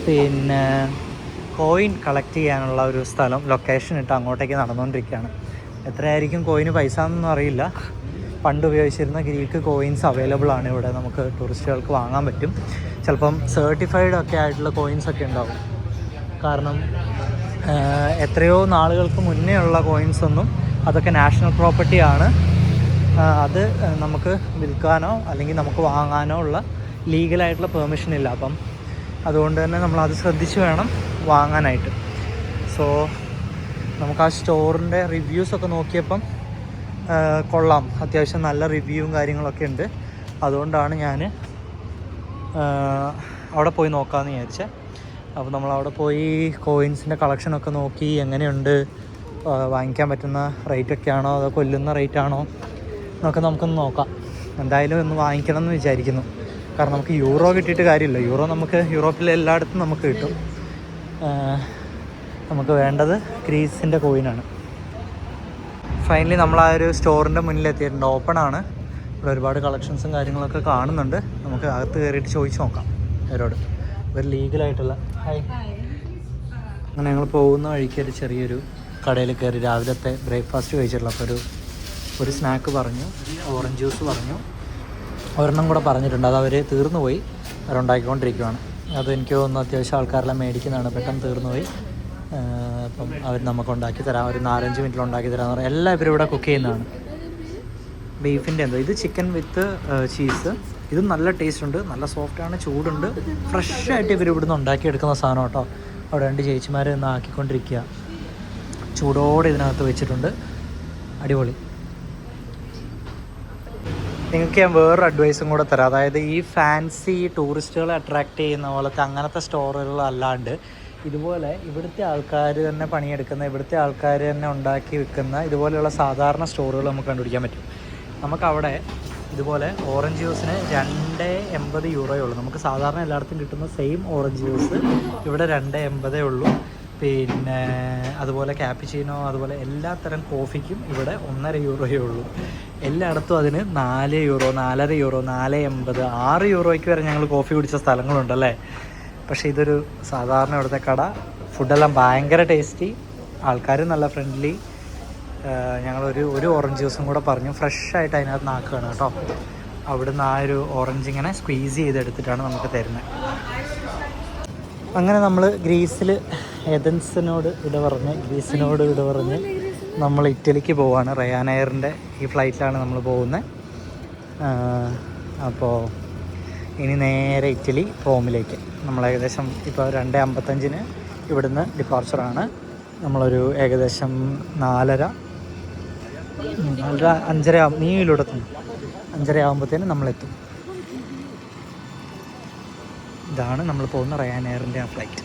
പിന്നെ കോയിൻ കളക്ട് ചെയ്യാനുള്ള ഒരു സ്ഥലം ലൊക്കേഷൻ ഇട്ട് അങ്ങോട്ടേക്ക് നടന്നുകൊണ്ടിരിക്കുകയാണ്. എത്രയായിരിക്കും കോയിന് പൈസ എന്നൊന്നും അറിയില്ല. പണ്ട് ഉപയോഗിച്ചിരുന്ന ഗ്രീക്ക് കോയിൻസ് അവൈലബിൾ ആണ് ഇവിടെ, നമുക്ക് ടൂറിസ്റ്റുകൾക്ക് വാങ്ങാൻ പറ്റും. ചിലപ്പം സർട്ടിഫൈഡ് ഒക്കെ ആയിട്ടുള്ള കോയിൻസ് ഒക്കെ ഉണ്ടാവും. കാരണം എത്രയോ നാളുകൾക്ക് മുന്നേ ഉള്ള കോയിൻസൊന്നും, അതൊക്കെ നാഷണൽ പ്രോപ്പർട്ടിയാണ്. അത് നമുക്ക് വിൽക്കാനോ അല്ലെങ്കിൽ നമുക്ക് വാങ്ങാനോ ഉള്ള ലീഗലായിട്ടുള്ള പെർമിഷൻ ഇല്ല. അപ്പം അതുകൊണ്ട് തന്നെ നമ്മളത് ശ്രദ്ധിച്ച് വേണം വാങ്ങാനായിട്ട്. സോ നമുക്ക് ആ സ്റ്റോറിൻ്റെ റിവ്യൂസൊക്കെ നോക്കിയപ്പം കൊള്ളാം, അത്യാവശ്യം നല്ല റിവ്യൂവും കാര്യങ്ങളൊക്കെ ഉണ്ട്. അതുകൊണ്ടാണ് ഞാൻ അവിടെ പോയി നോക്കാമെന്ന് വിചാരിച്ചത്. അപ്പോൾ നമ്മളവിടെ പോയി കോയിൻസിൻ്റെ കളക്ഷനൊക്കെ നോക്കി എങ്ങനെയുണ്ട്, വാങ്ങിക്കാൻ പറ്റുന്ന റേറ്റൊക്കെയാണോ അതോ കൊല്ലുന്ന റേറ്റാണോ എന്നൊക്കെ നമുക്കൊന്ന് നോക്കാം. എന്തായാലും ഒന്ന് വാങ്ങിക്കണം എന്ന് വിചാരിക്കുന്നു. കാരണം നമുക്ക് യൂറോ കിട്ടിയിട്ട് കാര്യമില്ല. യൂറോ നമുക്ക് യൂറോപ്പിലെ എല്ലായിടത്തും നമുക്ക് കിട്ടും. നമുക്ക് വേണ്ടത് ഗ്രീസിൻ്റെ കോയിനാണ്. ഫൈനലി നമ്മൾ ആ ഒരു സ്റ്റോറിൻ്റെ മുന്നിലെത്തിയിട്ടുണ്ട്. ഓപ്പൺ ആണ്. ഇവിടെ ഒരുപാട് കളക്ഷൻസും കാര്യങ്ങളൊക്കെ കാണുന്നുണ്ട്. നമുക്ക് അകത്ത് കയറിയിട്ട് ചോദിച്ച് നോക്കാം അവരോട്. ഒരു ലീഗലായിട്ടുള്ള അങ്ങനെ ഞങ്ങൾ പോകുന്ന വഴിക്ക് ഒരു ചെറിയൊരു കടയിൽ കയറി രാവിലത്തെ ബ്രേക്ക്ഫാസ്റ്റ് കഴിച്ചിട്ടുള്ള. അപ്പോൾ ഒരു സ്നാക്ക് പറഞ്ഞു, ഓറഞ്ച് ജ്യൂസ് പറഞ്ഞു, ഒരെണ്ണം കൂടെ പറഞ്ഞിട്ടുണ്ട്. അത് അവർ തീർന്നു പോയി, അവരുണ്ടാക്കിക്കൊണ്ടിരിക്കുകയാണ്. അത് എനിക്ക് തോന്നുന്നു അത്യാവശ്യം ആൾക്കാരെല്ലാം മേടിക്കുന്നതാണ്. പെട്ടെന്ന് തീർന്നു പോയി. അപ്പം അവർ നമുക്ക് ഉണ്ടാക്കി തരാം, ഒരു 4-5 മിനിറ്റിൽ ഉണ്ടാക്കി തരാമെന്ന് പറയാം. എല്ലാം ഇവരിവിടെ കുക്ക് ചെയ്യുന്നതാണ്. ബീഫിൻ്റെ എന്തോ ഇത് ചിക്കൻ വിത്ത് ചീസ്. ഇത് നല്ല ടേസ്റ്റ് ഉണ്ട്, നല്ല സോഫ്റ്റാണ്, ചൂടുണ്ട്, ഫ്രഷായിട്ട് ഇവർ ഇവിടുന്ന് ഉണ്ടാക്കിയെടുക്കുന്ന സാധനം കേട്ടോ. അവിടെ 2 ചേച്ചിമാർ നിന്ന് ആക്കിക്കൊണ്ടിരിക്കുക. ചൂടോടെ ഇതിനകത്ത് വെച്ചിട്ടുണ്ട്. അടിപൊളി. നിങ്ങൾക്ക് ഞാൻ വേറൊരു അഡ്വൈസും കൂടെ തരാം. അതായത് ഈ ഫാൻസി ടൂറിസ്റ്റുകളെ അട്രാക്റ്റ് ചെയ്യുന്ന പോലത്തെ അങ്ങനത്തെ സ്റ്റോറുകൾ അല്ലാണ്ട് ഇതുപോലെ ഇവിടുത്തെ ആൾക്കാർ തന്നെ പണിയെടുക്കുന്ന, ഇവിടുത്തെ ആൾക്കാർ തന്നെ ഉണ്ടാക്കി വിൽക്കുന്ന ഇതുപോലെയുള്ള സാധാരണ സ്റ്റോറുകൾ നമുക്ക് കണ്ടുപിടിക്കാൻ പറ്റും. നമുക്കവിടെ ഇതുപോലെ ഓറഞ്ച് ജ്യൂസിന് 2.80 യൂറോയേ ഉള്ളൂ. നമുക്ക് സാധാരണ എല്ലായിടത്തും കിട്ടുന്ന സെയിം ഓറഞ്ച് ജ്യൂസ് ഇവിടെ 2.80 ഉള്ളൂ. പിന്നെ അതുപോലെ ക്യാപ്പിച്ചീനോ, അതുപോലെ എല്ലാത്തരം കോഫിക്കും ഇവിടെ 1.5 യൂറോയേ ഉള്ളൂ. എല്ലായിടത്തും അതിന് 4 യൂറോ, 4.5 യൂറോ, 4.80, 6 യൂറോയ്ക്ക് വരെ ഞങ്ങൾ കോഫി കുടിച്ച സ്ഥലങ്ങളുണ്ടല്ലേ. പക്ഷേ ഇതൊരു സാധാരണ ഇവിടുത്തെ കട. ഫുഡെല്ലാം ഭയങ്കര ടേസ്റ്റി, ആൾക്കാർ നല്ല ഫ്രണ്ട്ലി. ഞങ്ങളൊരു ഓറഞ്ച് ജ്യൂസും കൂടെ പറഞ്ഞു. ഫ്രഷായിട്ട് അതിനകത്ത് നാക്കുകയാണ് കേട്ടോ. അവിടുന്ന് ആ ഒരു ഓറഞ്ച് ഇങ്ങനെ സ്ക്വീസ് ചെയ്തെടുത്തിട്ടാണ് നമുക്ക് തരുന്നത്. അങ്ങനെ നമ്മൾ ഗ്രീസിൽ ഏതൻസിനോട് വിട പറഞ്ഞ് നമ്മൾ ഇറ്റലിക്ക് പോവാണ്. റയാൻ എയറിൻ്റെ ഈ ഫ്ലൈറ്റിലാണ് നമ്മൾ പോകുന്നത്. അപ്പോൾ ഇനി നേരെ ഇറ്റലി റോമിലേക്ക്. നമ്മൾ ഏകദേശം ഇപ്പോൾ 2:55 ഇവിടുന്ന് ഡിപ്പാർച്ചറാണ്. നമ്മളൊരു ഏകദേശം 4:30 5:30 നീയിലൂടെത്തും. 5:30 ആകുമ്പോഴത്തേനും നമ്മളെത്തും. ഇതാണ് നമ്മൾ പോകുന്ന റയാൻ എയറിൻ്റെ ആ ഫ്ലൈറ്റ്.